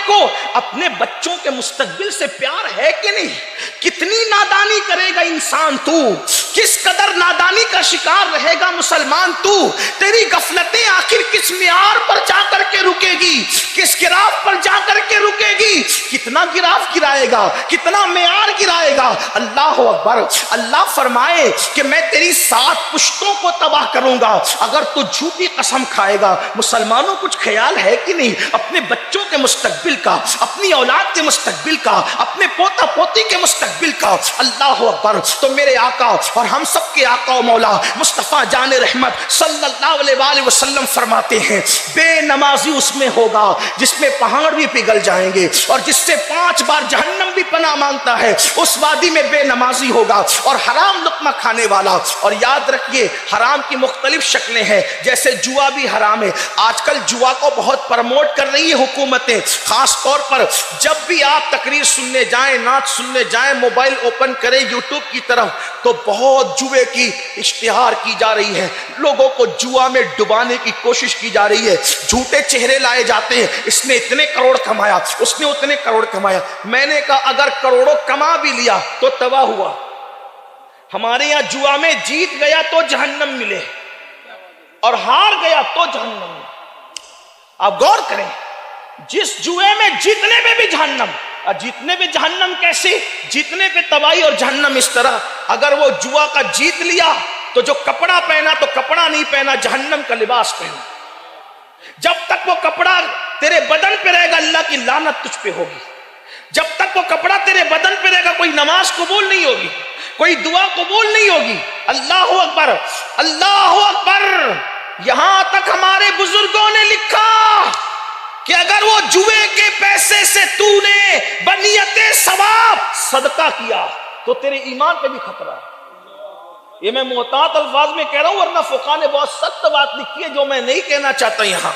کو اپنے بچوں کے مستقبل سے پیار ہے کہ نہیں؟ کتنی نادانی کرے گا انسان تو، کس قدر نادانی کا شکار رہے گا مسلمان تو، تیری غفلتیں آخر کس معیار پر جا کر کے رکے گی، کس گراف پر جا کر کے رکے گی؟ کتنا گراف گرائے گا، کتنا معیار گرائے گا؟ اللہ اکبر۔ اللہ فرمائے کہ میں تیری 7 پشتوں کو تباہ کروں گا اگر تو جھوٹی قسم کھائے گا۔ مسلمانوں کچھ خیال ہے کہ نہیں اپنے بچوں کے مستقبل کا، اپنی اولاد کے مستقبل کا، اپنے پوتا پوتی کے مستقبل کا؟ اللہ اکبر۔ تو میرے آقا اور ہم سب کے آقا و مولا مصطفیٰ جان رحمت صلی اللہ علیہ وآلہ وسلم فرماتے ہیں بے نمازی اس میں ہوگا جس میں پہاڑ بھی پگھل جائیں گے، اور جس سے 5 بار جہنم بھی پناہ مانگتا ہے اس وادی میں بے نمازی ہوگا، اور حرام لقمہ کھانے والا۔ اور یاد رکھیے حرام کی مختلف شکلیں ہیں، جیسے جوا بھی حرام ہے۔ آج کل جوا کو بہت پرموٹ کر رہی ہے حکومتیں، خاص طور پر جب بھی آپ تقریر سننے جائیں، نعت سننے جائیں، موبائل اوپن کریں یوٹیوب کی طرف، تو بہت جوے کی اشتہار کی جا رہی ہے، لوگوں کو جوا میں ڈبانے کی کوشش کی جا رہی ہے، جھوٹے چہرے لائے جاتے ہیں، اس نے اتنے کروڑ کمایا، اس نے اتنے کروڑ کمایا۔ میں نے کہا اگر کروڑوں کما بھی لیا تو تباہ ہوا۔ ہمارے یہاں جوا میں جیت گیا تو جہنم ملے، اور ہار گیا تو جہنم ملے۔ آپ غور کریں، جس جوئے میں جیتنے پہ بھی جہنم، اور جیتنے پہ جہنم کیسے؟ جیتنے پہ تباہی اور جہنم اس طرح، اگر وہ جوا کا جیت لیا تو جو کپڑا پہنا تو کپڑا نہیں پہنا، جہنم کا لباس پہنا۔ جب تک وہ کپڑا تیرے بدن پہ رہے گا اللہ کی لعنت تجھ پہ ہوگی، جب تک وہ کپڑا تیرے بدن پہ رہے گا کوئی نماز قبول نہیں ہوگی، کوئی دعا قبول نہیں ہوگی۔ اللہ اکبر، اللہ اکبر۔ یہاں تک ہمارے بزرگوں نے لکھا کہ اگر وہ جوئے کے پیسے سے تو نے بنیت ثواب صدقہ کیا تو تیرے ایمان پہ بھی خطرہ ہے۔ یہ میں محتاط الفاظ میں کہہ رہا ہوں، ورنہ فقہ نے بہت سخت بات لکھی ہے جو میں نہیں کہنا چاہتا یہاں،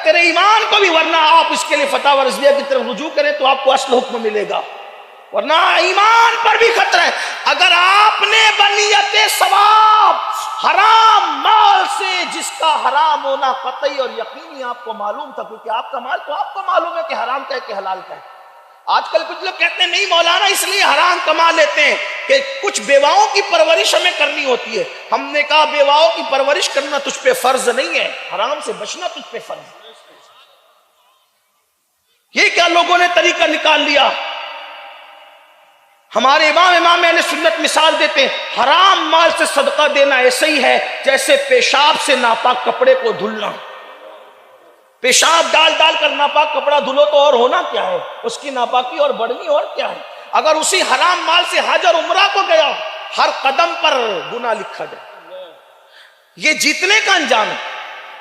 تیرے ایمان کو بھی، ورنہ آپ اس کے لیے فتح ورزیہ کی طرف رجوع کریں تو آپ کو اصل حکم ملے گا، ورنہ ایمان پر بھی خطرہ ہے۔ اگر آپ نے بنیت ثواب حرام مال سے، جس کا حرام ہونا قطعی اور یقینی آپ کو معلوم تھا، کیونکہ آپ کا مال تو آپ کو معلوم ہے کہ حرام کا ہے کہ حلال کا ہے۔ آج کل کچھ لوگ کہتے ہیں نہیں مولانا اس لیے حرام کما لیتے ہیں کہ کچھ بیواؤں کی پرورش ہمیں کرنی ہوتی ہے۔ ہم نے کہا بیواؤں کی پرورش کرنا تجھ پہ فرض نہیں ہے، حرام سے بچنا تجھ پہ فرض ہے۔ یہ کیا لوگوں نے طریقہ نکال لیا؟ ہمارے امام اہل سنت مثال دیتے ہیں، حرام مال سے صدقہ دینا ایسے ہی ہے جیسے پیشاب سے ناپاک کپڑے کو دھلنا۔ پیشاب ڈال ڈال کر ناپاک کپڑا دھلو تو اور ہونا کیا ہے، اس کی ناپاکی اور بڑھنی اور کیا ہے۔ اگر اسی حرام مال سے حج اور عمرہ کو گیا، ہر قدم پر گناہ لکھا جائے، یہ جیتنے کا انجام ہے۔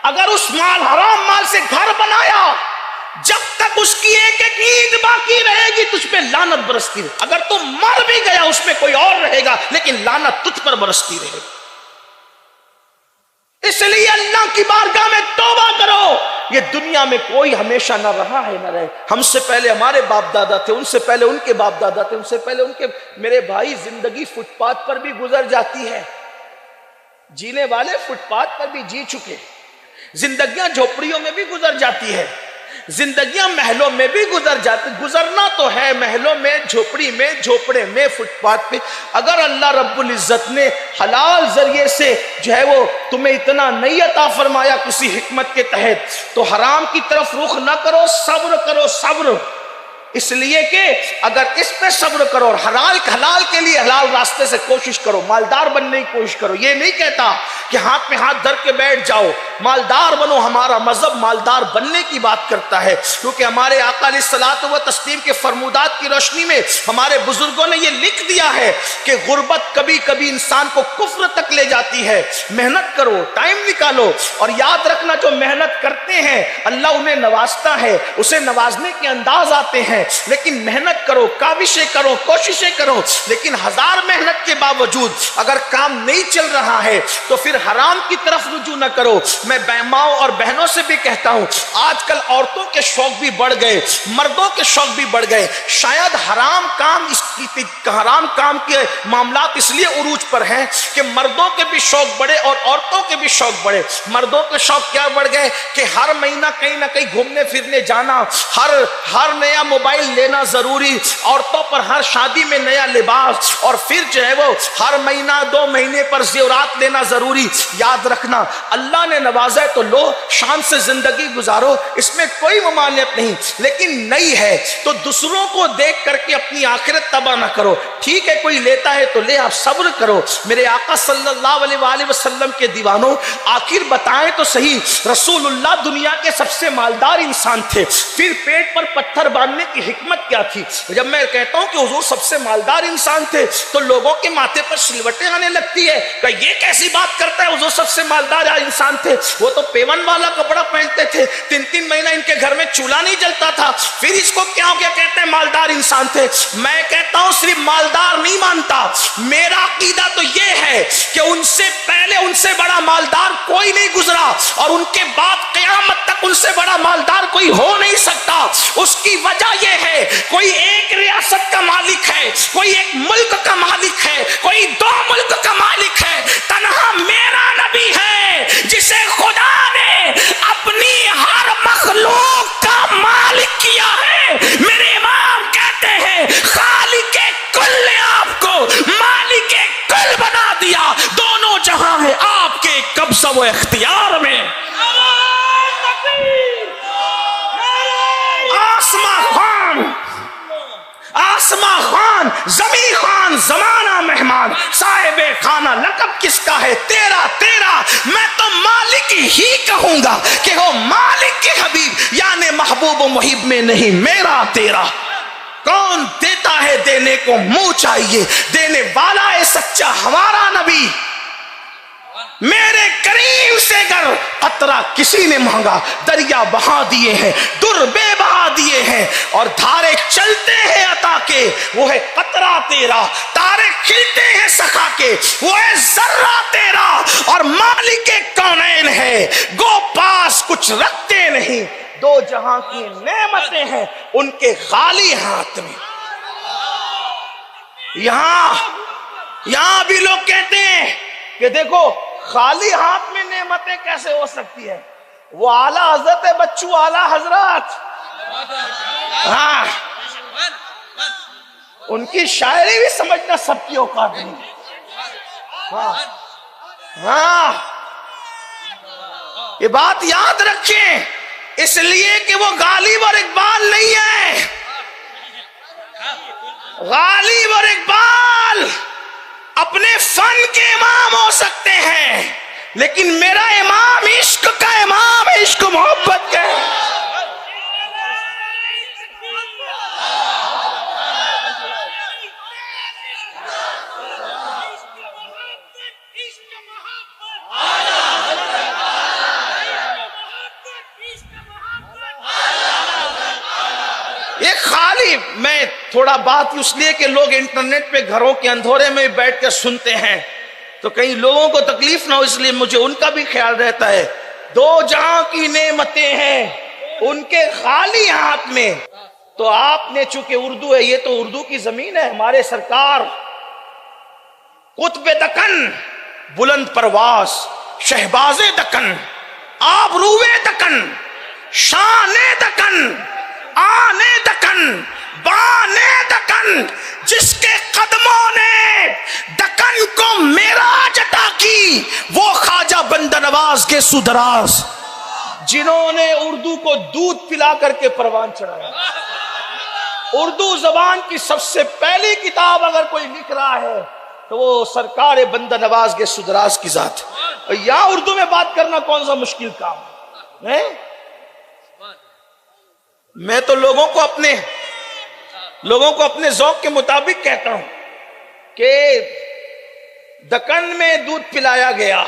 اگر اس مال حرام مال سے گھر بنایا، جب تک اس کی ایک ایک اینٹ باقی رہے گی تجھ پہ لعنت برستی رہے، اگر تم مر بھی گیا اس میں کوئی اور رہے گا لیکن لعنت تجھ پر برستی رہے گی۔ اس لیے اللہ کی بارگاہ میں توبہ کرو، یہ دنیا میں کوئی ہمیشہ نہ رہا ہے نہ رہے۔ ہم سے پہلے ہمارے باپ دادا تھے، ان سے پہلے ان کے باپ دادا تھے، ان سے پہلے ان کے، میرے بھائی زندگی فٹ پاتھ پر بھی گزر جاتی ہے، جینے والے فٹ پاتھ پر بھی جی چکے، زندگیاں جھوپڑیوں میں بھی گزر جاتی ہے، زندگیاں محلوں میں بھی گزر جاتی، گزرنا تو ہے محلوں میں، جھوپڑی میں، جھوپڑے میں، فٹ پاتھ پہ۔ اگر اللہ رب العزت نے حلال ذریعے سے جو ہے وہ تمہیں اتنا نہیں عطا فرمایا کسی حکمت کے تحت، تو حرام کی طرف رخ نہ کرو، صبر کرو، صبر۔ اس لیے کہ اگر اس پہ صبر کرو اور حلال کے لیے حلال راستے سے کوشش کرو، مالدار بننے کی کوشش کرو، یہ نہیں کہتا کہ ہاتھ میں ہاتھ دھر کے بیٹھ جاؤ، مالدار بنو، ہمارا مذہب مالدار بننے کی بات کرتا ہے، کیونکہ ہمارے آقا علیہ الصلوۃ والتسلیم کے فرمودات کی روشنی میں ہمارے بزرگوں نے یہ لکھ دیا ہے کہ غربت کبھی کبھی انسان کو کفر تک لے جاتی ہے۔ محنت کرو، ٹائم نکالو، اور یاد رکھنا جو محنت کرتے ہیں اللہ انہیں نوازتا ہے، اسے نوازنے کے انداز آتے ہیں۔ ہے، لیکن محنت کرو، کاوشیں کرو، کوششیں کرو، لیکن ہزار محنت کے باوجود اگر کام نہیں چل رہا ہے تو پھر حرام کی طرف رجوع نہ کرو۔ میں ماؤں اور بہنوں سے بھی کہتا ہوں، آج کل عورتوں کے شوق بھی بڑھ گئے، مردوں کے شوق بھی بڑھ گئے، شاید حرام کام کے معاملات اس لیے عروج پر ہیں کہ مردوں کے بھی شوق بڑھے اور عورتوں کے بھی شوق بڑھے۔ مردوں کے شوق کیا بڑھ گئے کہ ہر مہینہ کہیں نہ کہیں گھومنے پھرنے جانا، ہر نیا موبائل لینا ضروری، عورتوں پر ہر شادی میں نیا لباس، اور پھر جو ہے وہ ہر مہینہ 2 مہینے پر زیورات لینا ضروری۔ یاد رکھنا، اللہ نے نوازا ہے تو لو، شان سے زندگی گزارو، اس میں کوئی ممانعت نہیں، لیکن نہیں ہے تو دوسروں کو دیکھ کر کے اپنی آخرت تباہ نہ کرو۔ ٹھیک ہے کوئی لیتا ہے تو لے، آپ صبر کرو۔ میرے آقا صلی اللہ علیہ وآلہ وسلم کے دیوانوں، آخر بتائیں تو صحیح، رسول اللہ دنیا کے سب سے مالدار انسان تھے، پھر پیٹ پر پتھر باندھنے کی حکمت کیا تھی؟ جب میں کہتا ہوں کہ حضور سب سے مالدار انسان تھے تو لوگوں کے ماتھے پر سلوٹیں آنے لگتی ہے کہ یہ کیسی بات کرتا ہے، حضور سب سے مالدار انسان تھے، وہ تو پیون والا کپڑا پہنتے تھے، 3 مہینہ ان کے گھر میں چولہا نہیں جلتا تھا، پھر اس کو کیا ہو گیا کہتے ہیں مالدار انسان تھے؟ میں کہتا ہوں صرف مالدار نہیں مانتا، میرا عقیدہ تو یہ ہے کہ ان سے پہلے ان سے بڑا مالدار کوئی نہیں گزرا، اور ان کے بعد قیامت تک ان سے بڑا مالدار کوئی ہو نہیں سکتا۔ اس کی وجہ یہ ہے، کوئی ایک ریاست کا مالک ہے، کوئی ایک ملک کا مالک ہے، کوئی 2 ملک کا مالک ہے، تنہا میرا نبی ہے جسے خدا نے اپنی ہر مخلوق کا مالک کیا ہے۔ میرے امام کہتے ہیں خالق کل نے آپ کو مالک کل بنا دیا، دونوں جہاں ہے آپ کے قبضہ و اختیار میں۔ آسماں خان، زمین خان، زمانہ مہمان، صاحب خانہ لقب کس کا ہے؟ تیرا۔ میں تو مالک ہی کہوں گا کہ وہ مالک کے حبیب یعنی محبوب و محب میں نہیں، میرا تیرا۔ کون دیتا ہے دینے کو منہ چاہیے، دینے والا ہے سچا ہمارا نبی۔ میرے کریم سے گر قطرہ کسی نے مانگا، دریا بہا دیے ہیں، در بے بہا دیے ہیں، اور دھارے چلتے ہیں عطا کے، وہ ہے قطرہ تیرا، تارے کھلتے ہیں سخا کے، وہ ہے ذرہ تیرا، اور مالک کونین ہے، گو پاس کچھ رکھتے نہیں، 2 جہاں کی نعمتیں ہیں ان کے خالی ہاتھ میں۔ یہاں بھی لوگ کہتے ہیں کہ دیکھو خالی ہاتھ میں نعمتیں کیسے ہو سکتی ہیں؟ وہ اعلیٰ حضرت ہے بچو، اعلیٰ حضرات، ہاں ان کی شاعری بھی سمجھنا سب کی اوقات نہیں۔ ہاں یہ بات یاد رکھیں، اس لیے کہ وہ غالب اور اقبال نہیں ہے۔ غالب اور اقبال اپنے فن کے امام ہو سکتے ہیں، لیکن میرا امام عشق کا امام، عشق محبت کا۔ یہ خالی میں تھوڑا بات اس لیے کہ لوگ انٹرنیٹ پہ گھروں کے اندھورے میں بیٹھ کر سنتے ہیں تو کئی لوگوں کو تکلیف نہ ہو، اس لیے مجھے ان کا بھی خیال رہتا ہے۔ 2 جہاں کی نعمتیں ہیں ان کے خالی ہاتھ میں۔ تو آپ نے چونکہ اردو ہے، یہ تو اردو کی زمین ہے، ہمارے سرکار قطب دکن، بلند پرواز، شہباز دکن، آبروئے دکن، شان دکن، آنے دکن، بانے دکن، جس کے قدموں نے دکن کو معراج عطا کی، وہ خواجہ بندہ نواز کے سودراز، جنہوں نے اردو کو دودھ پلا کر کے پروان چڑھایا۔ اردو زبان کی سب سے پہلی کتاب اگر کوئی لکھ رہا ہے تو وہ سرکار بندہ نواز کے سودراز کی ذات۔ یہاں اردو میں بات کرنا کون سا مشکل کام ہے؟ میں تو لوگوں کو اپنے ذوق کے مطابق کہتا ہوں کہ دکن میں دودھ پلایا گیا،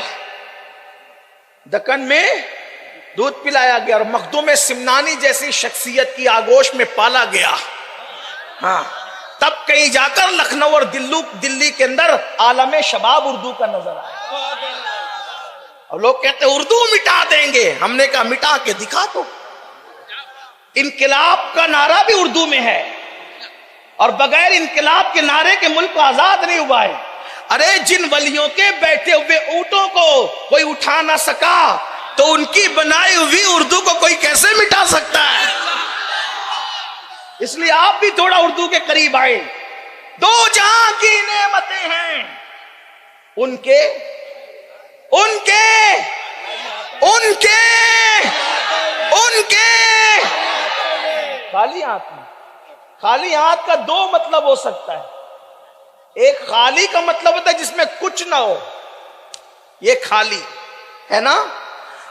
دکن میں دودھ پلایا گیا، اور مخدوم سمنانی جیسی شخصیت کی آگوش میں پالا گیا، ہاں تب کہیں جا کر لکھنؤ اور دلی کے اندر عالم شباب اردو کا نظر آیا. اور لوگ کہتے اردو مٹا دیں گے. ہم نے کہا مٹا کے دکھا دو. انقلاب کا نعرہ بھی اردو میں ہے اور بغیر انقلاب کے نعرے کے ملک آزاد نہیں ہوا ہے. ارے جن ولیوں کے بیٹھے ہوئے اونٹوں کو کوئی اٹھا نہ سکا تو ان کی بنائی ہوئی اردو کو کوئی کیسے مٹا سکتا ہے؟ اس لیے آپ بھی تھوڑا اردو کے قریب آئے. دو جہاں کی نعمتیں ہیں ان کے خالی ہاتھ کا دو مطلب ہو سکتا ہے. ایک خالی کا مطلب ہوتا ہے جس میں کچھ نہ ہو, یہ خالی ہے نا.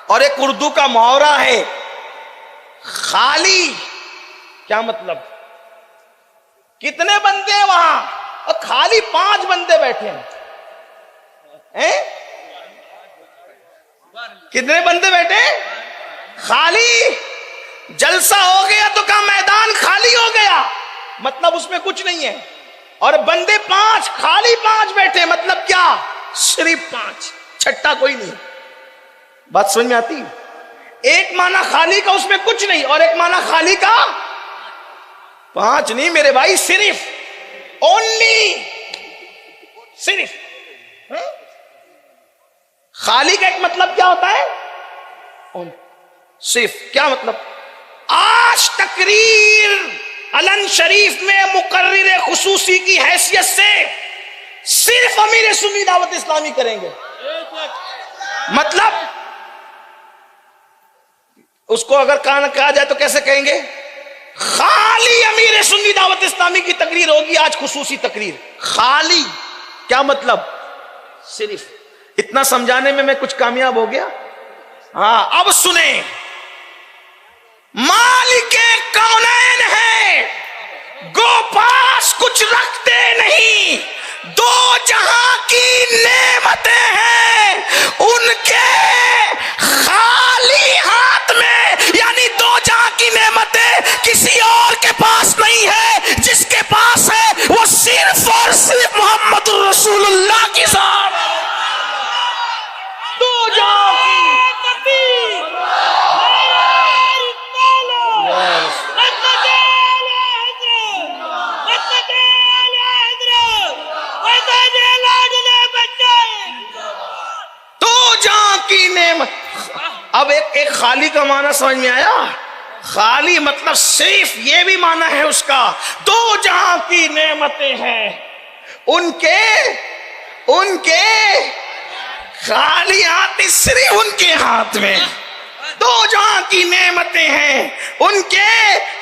اور ایک اردو کا محاورہ ہے خالی. کیا مطلب؟ کتنے بندے ہیں وہاں اور خالی 5 بندے بیٹھے ہیں. کتنے بندے بیٹھے ہیں؟ خالی. جلسہ ہو گیا تو کہا میدان خالی ہو گیا, مطلب اس میں کچھ نہیں ہے. اور بندے 5 خالی 5 بیٹھے, مطلب کیا؟ صرف 5, چھٹا کوئی نہیں. بات سمجھ میں آتی؟ ایک معنی خالی کا اس میں کچھ نہیں, اور ایک معنی خالی کا 5 نہیں میرے بھائی, صرف اونلی, صرف. خالی کا ایک مطلب کیا ہوتا ہے؟ صرف. کیا مطلب؟ آج تقریر علن شریف میں مقرر خصوصی کی حیثیت سے صرف امیر سنی دعوت اسلامی کریں گے. مطلب اس کو اگر کہا جائے تو کیسے کہیں گے؟ خالی امیر سنی دعوت اسلامی کی تقریر ہوگی آج, خصوصی تقریر. خالی کیا مطلب؟ صرف. اتنا سمجھانے میں کچھ کامیاب ہو گیا؟ ہاں. اب سنیں, مالک کونین ہے, گو پاس کچھ رکھتے نہیں, دو جہاں کی نعمتیں ہیں ان کے خالی ہاتھ میں. یعنی دو جہاں کی نعمتیں کسی اور کے پاس نہیں ہے, جس کے پاس ہے وہ صرف اور صرف محمد رسول اللہ کی ذات. دو جہاں کی کی نعمت. اب ایک خالی کا معنی سمجھ میں آیا؟ خالی مطلب صرف, یہ بھی معنی ہے اس کا. دو جہاں کی نعمتیں ہیں ان کے خالی ہاتھ, صرف ان کے ہاتھ میں. دو جہاں کی نعمتیں ہیں ان کے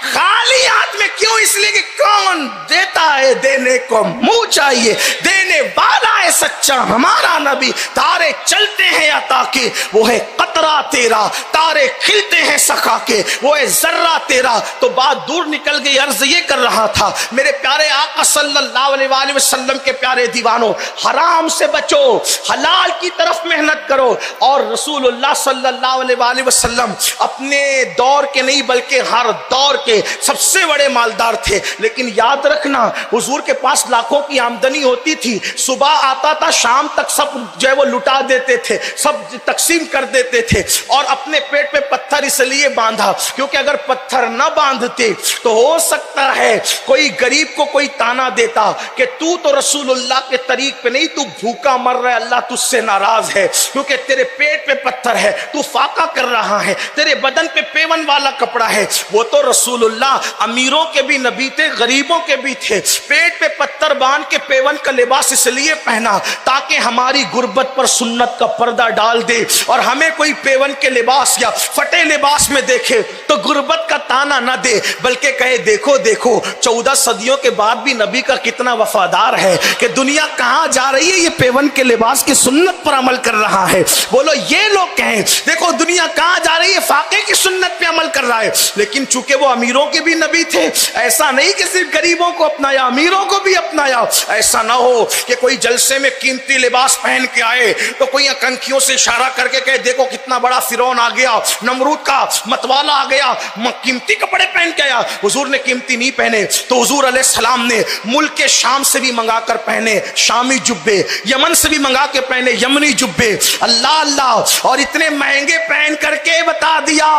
خالی ہاتھ میں. کیوں؟ اس لیے کہ کون دیتا ہے دینے کو منہ چاہیے, دینے والا ہے سچا ہمارا نبی. تارے چلتے ہیں عطا کے وہ ہے قطرہ تیرا, تارے کھلتے ہیں سخا کے وہ ہے ذرہ تیرا. تو بات دور نکل گئی. عرض یہ کر رہا تھا میرے پیارے آقا صلی اللہ علیہ وآلہ وسلم کے پیارے دیوانوں, حرام سے بچو, حلال کی طرف محنت کرو. اور رسول اللہ صلی اللہ علیہ وآلہ وسلم اپنے دور کے نہیں بلکہ ہر دور کے سب سے بڑے مالدار تھے. لیکن یاد رکھنا, حضور کے پاس لاکھوں کی آمدنی ہوتی تھی, صبح آتا تھا شام تک سب جو ہے وہ لٹا دیتے تھے, سب تقسیم کر دیتے تھے. اور اپنے پیٹ پہ پتھر اس لیے باندھا کیونکہ اگر پتھر نہ باندھتے تو ہو سکتا ہے کوئی غریب کو کوئی تانا دیتا کہ تو رسول اللہ کے طریق پہ نہیں, تو بھوکا مر رہا ہے, اللہ تجھ سے ناراض ہے کیونکہ تیرے پیٹ پہ پتھر ہے, تو فاقہ کر رہا ہے, تیرے بدن پہ پیون والا کپڑا ہے. وہ تو رسول اللہ امیروں کے بھی نبی تھے, غریبوں کے بھی تھے. پیٹ پہ پتھر باندھ کے پیون کا لباس اس لیے پہنا تاکہ ہماری غربت پر سنت کا پردہ ڈال دے, اور ہمیں کوئی پیون کے لباس یا پھٹے لباس میں دیکھے تو غربت کا تانا نہ دے, بلکہ کہے دیکھو دیکھو 14 صدیوں کے بعد بھی نبی کا کتنا وفادار ہے کہ دنیا کہاں جا رہی ہے, یہ پیون کے لباس کی سنت پر عمل کر رہا ہے. بولو یہ لوگ کہیں دیکھو دنیا کہاں جا رہی ہے, فاقے کی سنت پہ عمل کر رہا ہے. لیکن چونکہ وہ امیروں کے بھی نبی تھے, ایسا نہیں کہ صرف غریبوں کو اپنایا, امیروں کو بھی اپنایا. ایسا نہ ہو کہ کوئی جلسے میں قیمتی لباس پہن کے آئے تو کوئی کنکھیوں سے اشارہ کر کے کہے دیکھو کتنا بڑا فرعون آ گیا, نمرود کا متوالا آ گیا, قیمتی کپڑے پہن کے آیا. حضور نے قیمتی نہیں پہنے تو حضور علیہ السلام نے ملک شام سے بھی منگا کر پہنے شامی جبے, یمن سے بھی منگا کے پہنے یمنی جبے. اللہ اللہ, اور اتنے مہنگے پہن کر کے بتا دیا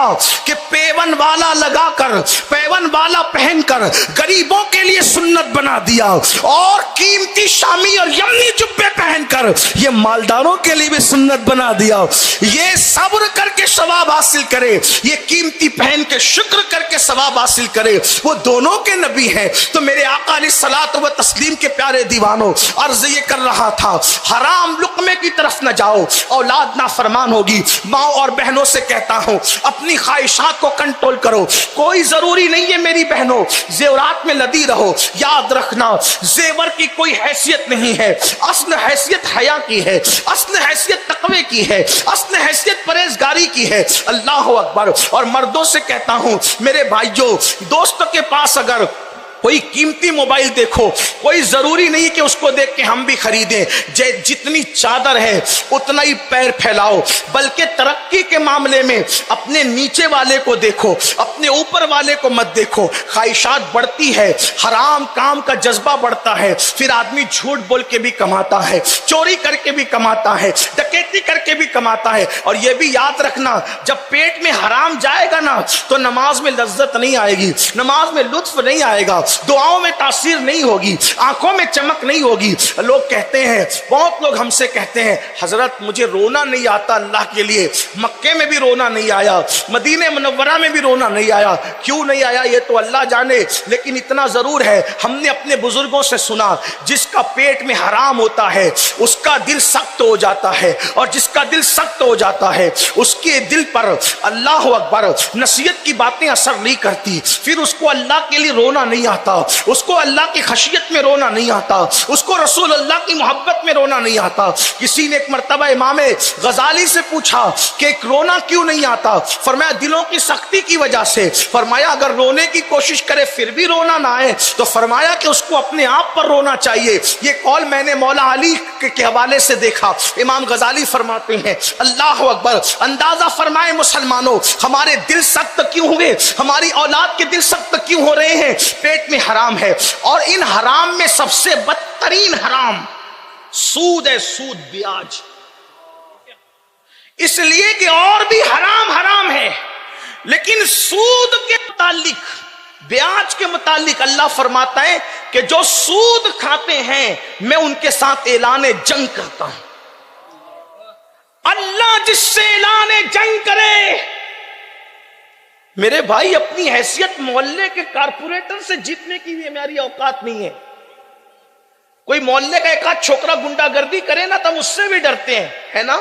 کہ پیون والا لگا کر, پیون والا پہن کر غریبوں کے لیے سنت بنا دیا, اور قیمتی شامی اور یمنی جبے پہن کر یہ مالداروں کے لیے بھی سنت بنا دیا. یہ صبر کر کے ثواب حاصل کرے, یہ قیمتی پہن کے شکر کر کے ثواب حاصل کرے, وہ دونوں کے نبی ہیں. تو میرے آقا علیہ الصلوۃ و تسلیم کے پیارے دیوانوں, عرض یہ کر رہا تھا حرام لقمے کی طرف نہ جاؤ, اولاد نافرمان ہوگی. ماں اور بہنوں سے کہتا ہوں اپنی خواہشات کو کنٹرول کرو. کوئی ضروری نہیں ہے میری بہنوں زیورات میں لدی رہو, یاد رکھنا زیور کی کوئی حیثیت نہیں ہے, اصل حیثیت حیا کی ہے, اصل حیثیت تقوی کی ہے, اصل حیثیت پرہیزگاری کی ہے. اللہ اکبر. اور مردوں سے کہتا ہوں میرے بھائیوں, دوستوں کے پاس اگر کوئی قیمتی موبائل دیکھو, کوئی ضروری نہیں کہ اس کو دیکھ کے ہم بھی خریدیں. جتنی چادر ہے اتنا ہی پیر پھیلاؤ, بلکہ ترقی کے معاملے میں اپنے نیچے والے کو دیکھو, اپنے اوپر والے کو مت دیکھو. خواہشات بڑھتی ہے, حرام کام کا جذبہ بڑھتا ہے, پھر آدمی جھوٹ بول کے بھی کماتا ہے, چوری کر کے بھی کماتا ہے, ڈکیتی کر کے بھی کماتا ہے. اور یہ بھی یاد رکھنا جب پیٹ میں حرام جائے گا نا تو نماز میں لذت نہیں آئے گی, نماز میں لطف نہیں آئے گا, دعاؤں میں تاثیر نہیں ہوگی, آنکھوں میں چمک نہیں ہوگی. لوگ کہتے ہیں, بہت لوگ ہم سے کہتے ہیں حضرت مجھے رونا نہیں آتا اللہ کے لیے, مکے میں بھی رونا نہیں آیا, مدینہ منورہ میں بھی رونا نہیں آیا. کیوں نہیں آیا یہ تو اللہ جانے, لیکن اتنا ضرور ہے ہم نے اپنے بزرگوں سے سنا جس کا پیٹ میں حرام ہوتا ہے اس کا دل سخت ہو جاتا ہے, اور جس کا دل سخت ہو جاتا ہے اس کے دل پر اللہ اکبر نصیحت کی باتیں اثر نہیں کرتی, پھر اس کو اللہ کے لیے رونا نہیں آتا, اس کو اللہ کی خشیت میں رونا نہیں آتا, اس کو رسول اللہ کی محبت میں رونا نہیں آتا. کسی نے ایک مرتبہ امام غزالی سے پوچھا کہ رونا کیوں نہیں آتا, فرمایا دلوں کی سختی کی وجہ سے. فرمایا اگر رونے کی کوشش کرے پھر بھی رونا نہ آئے تو فرمایا کہ اس کو اپنے آپ پر رونا چاہیے. یہ قول میں نے مولا علی کے حوالے سے دیکھا. امام غزالی فرماتے ہیں اللہ اکبر, اندازہ فرمائے مسلمانوں ہمارے دل سخت کیوں ہوئے, ہماری اولاد کے دل سخت کیوں ہو رہے ہیں. پیٹ میں حرام ہے, اور ان حرام میں سب سے بدترین حرام سود ہے, سود بیاج. اس لیے کہ اور بھی حرام حرام ہے, لیکن سود کے متعلق, بیاج کے متعلق اللہ فرماتا ہے کہ جو سود کھاتے ہیں میں ان کے ساتھ اعلان جنگ کرتا ہوں. اللہ جس سے اعلان جنگ کرے, میرے بھائی اپنی حیثیت محلے کے کارپوریٹر سے جیتنے کی بھی ہماری اوقات نہیں ہے. کوئی محلے کا ایک آدھ چھوکرا گنڈا گردی کرے نا تو ہم اس سے بھی ڈرتے ہیں, ہے نا,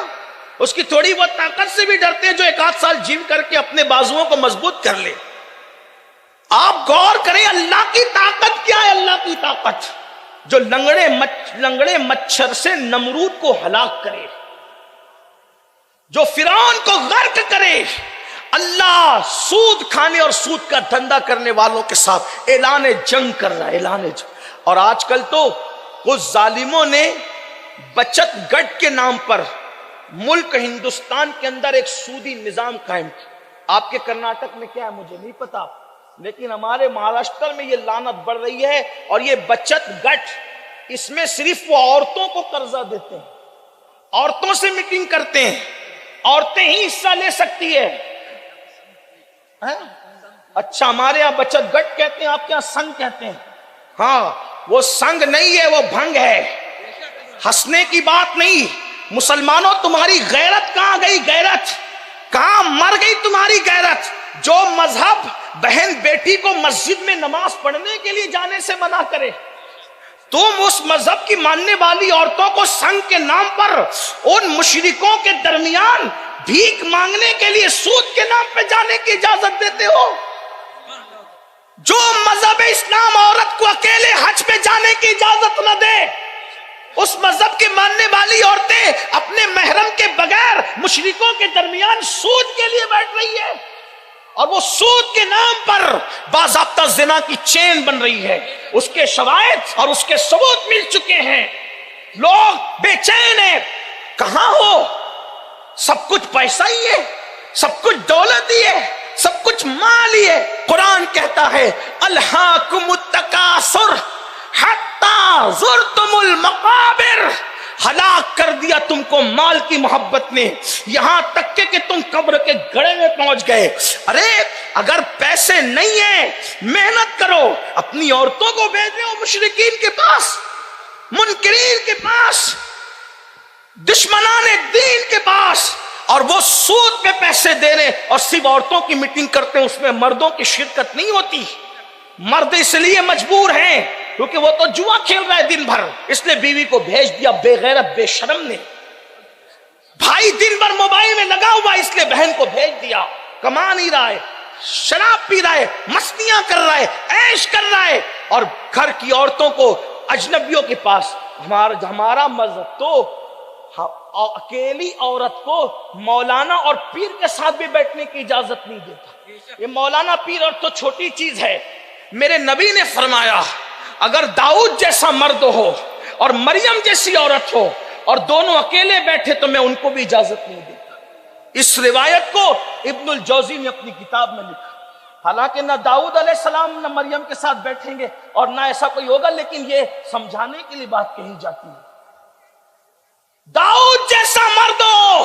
اس کی تھوڑی بہت طاقت سے بھی ڈرتے ہیں جو ایک آدھ سال جیم کر کے اپنے بازوؤں کو مضبوط کر لے. آپ غور کریں اللہ کی طاقت کیا ہے. اللہ کی طاقت جو لنگڑے مچھر سے نمرود کو ہلاک کرے, جو فرعون کو غرق کرے. اللہ سود کھانے اور سود کا دھندا کرنے والوں کے ساتھ اعلان جنگ کر رہا ہے, اعلان جنگ. اور آج کل تو کچھ ظالموں نے بچت گٹ کے نام پر ملک ہندوستان کے اندر ایک سودی نظام قائم کیا. آپ کے کرناٹک میں کیا ہے مجھے نہیں پتا, لیکن ہمارے مہاراشٹر میں یہ لعنت بڑھ رہی ہے. اور یہ بچت گٹ, اس میں صرف وہ عورتوں کو قرضہ دیتے ہیں, عورتوں سے میٹنگ کرتے ہیں, عورتیں ہی حصہ لے سکتی ہے. اچھا ہمارے یہاں بچت گٹ کہتے ہیں, آپ کے یہاں سنگ کہتے ہیں. ہاں وہ سنگ نہیں ہے, وہ بھنگ ہے. ہنسنے کی بات نہیں. مسلمانوں تمہاری غیرت کہاں گئی, غیرت کہاں مر گئی تمہاری غیرت. جو مذہب بہن بیٹی کو مسجد میں نماز پڑھنے کے لیے جانے سے منع کرے, تم اس مذہب کی ماننے والی عورتوں کو سنگ کے نام پر ان مشرکوں کے درمیان بھیک مانگنے کے لیے سود کے نام پہ جانے کی اجازت دیتے ہو. جو مذہب اسلام عورت کو اکیلے حج پہ جانے کی اجازت نہ دے, اس مذہب کے ماننے والی عورتیں اپنے محرم کے بغیر مشرکوں کے درمیان سود کے لیے بیٹھ رہی ہے, اور وہ سود کے نام پر باضابطہ زنا کی چین بن رہی ہے. اس کے شواہد اور اس کے ثبوت مل چکے ہیں. لوگ بے چین ہیں. کہاں ہو, سب کچھ پیسہ ہی ہے, سب کچھ دولت ہی ہے, سب کچھ مال ہی ہے. قرآن کہتا کہتا ہے الہاکم التکاثر حتی زرتم المقابر، ہلاک کر دیا تم کو مال کی محبت نے، یہاں تک کہ تم قبر کے گڑھے میں پہنچ گئے۔ ارے اگر پیسے نہیں ہیں محنت کرو، اپنی عورتوں کو بھیج دو مشرکین کے پاس، منکرین کے پاس، دشمنان دین کے پاس، اور وہ سود پہ پیسے دے رہے اور صرف عورتوں کی میٹنگ کرتے ہیں، اس میں مردوں کی شرکت نہیں ہوتی۔ مرد اس لیے مجبور ہیں کیونکہ وہ تو جوا کھیل رہا ہے دن بھر، اس نے بیوی کو بھیج دیا بے غیرت بے شرم نے۔ بھائی دن بھر موبائل میں لگا ہوا اس لیے بہن کو بھیج دیا، کما نہیں رہا ہے، شراب پی رہا ہے، مستیاں کر رہا ہے، عیش کر رہا ہے، اور گھر کی عورتوں کو اجنبیوں کے پاس۔ ہمارا مذہب تو اکیلی عورت کو مولانا اور پیر کے ساتھ بھی بیٹھنے کی اجازت نہیں دیتا۔ یہ مولانا پیر اور تو چھوٹی چیز ہے، میرے نبی نے فرمایا اگر داؤد جیسا مرد ہو اور مریم جیسی عورت ہو اور دونوں اکیلے بیٹھے تو میں ان کو بھی اجازت نہیں دیتا۔ اس روایت کو ابن الجوزی نے اپنی کتاب میں لکھا۔ حالانکہ نہ داؤد علیہ السلام نہ مریم کے ساتھ بیٹھیں گے اور نہ ایسا کوئی ہوگا، لیکن یہ سمجھانے کے لیے بات کہی جاتی ہے۔ داؤد جیسا مرد ہو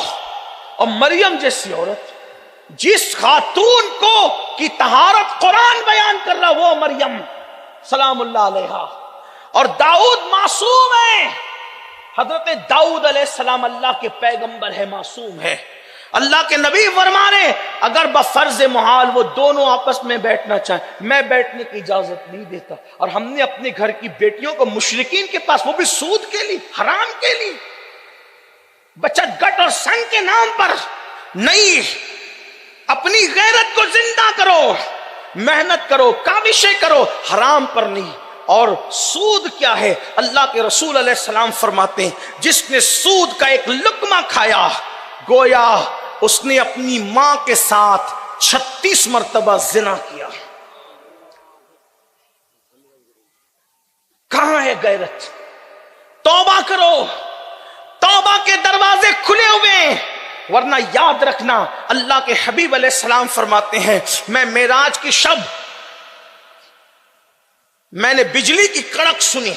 اور مریم جیسی عورت، جس خاتون کو کی طہارت قرآن بیان کر رہا وہ مریم سلام اللہ علیہا، اور داؤد معصوم ہے۔ حضرت داؤد علیہ السلام اللہ کے پیغمبر ہے، معصوم ہے۔ اللہ کے نبی فرمانے اگر بفرض محال وہ دونوں آپس میں بیٹھنا چاہیں، میں بیٹھنے کی اجازت نہیں دیتا۔ اور ہم نے اپنے گھر کی بیٹیوں کو مشرکین کے پاس، وہ بھی سود کے لیے، حرام کے لیے، بچت گٹ اور سنگ کے نام پر نہیں۔ اپنی غیرت کو زندہ کرو، محنت کرو، کاوشیں کرو، حرام پر نہیں۔ اور سود کیا ہے؟ اللہ کے رسول علیہ السلام فرماتے ہیں جس نے سود کا ایک لقمہ کھایا گویا اس نے اپنی ماں کے ساتھ 36 مرتبہ زنا کیا۔ کہاں ہے غیرت؟ توبہ کرو، توبہ کے دروازے کھلے ہوئے ہیں، ورنہ یاد رکھنا اللہ کے حبیب علیہ السلام فرماتے ہیں میں معراج کی شب میں نے بجلی کی کڑک سنی،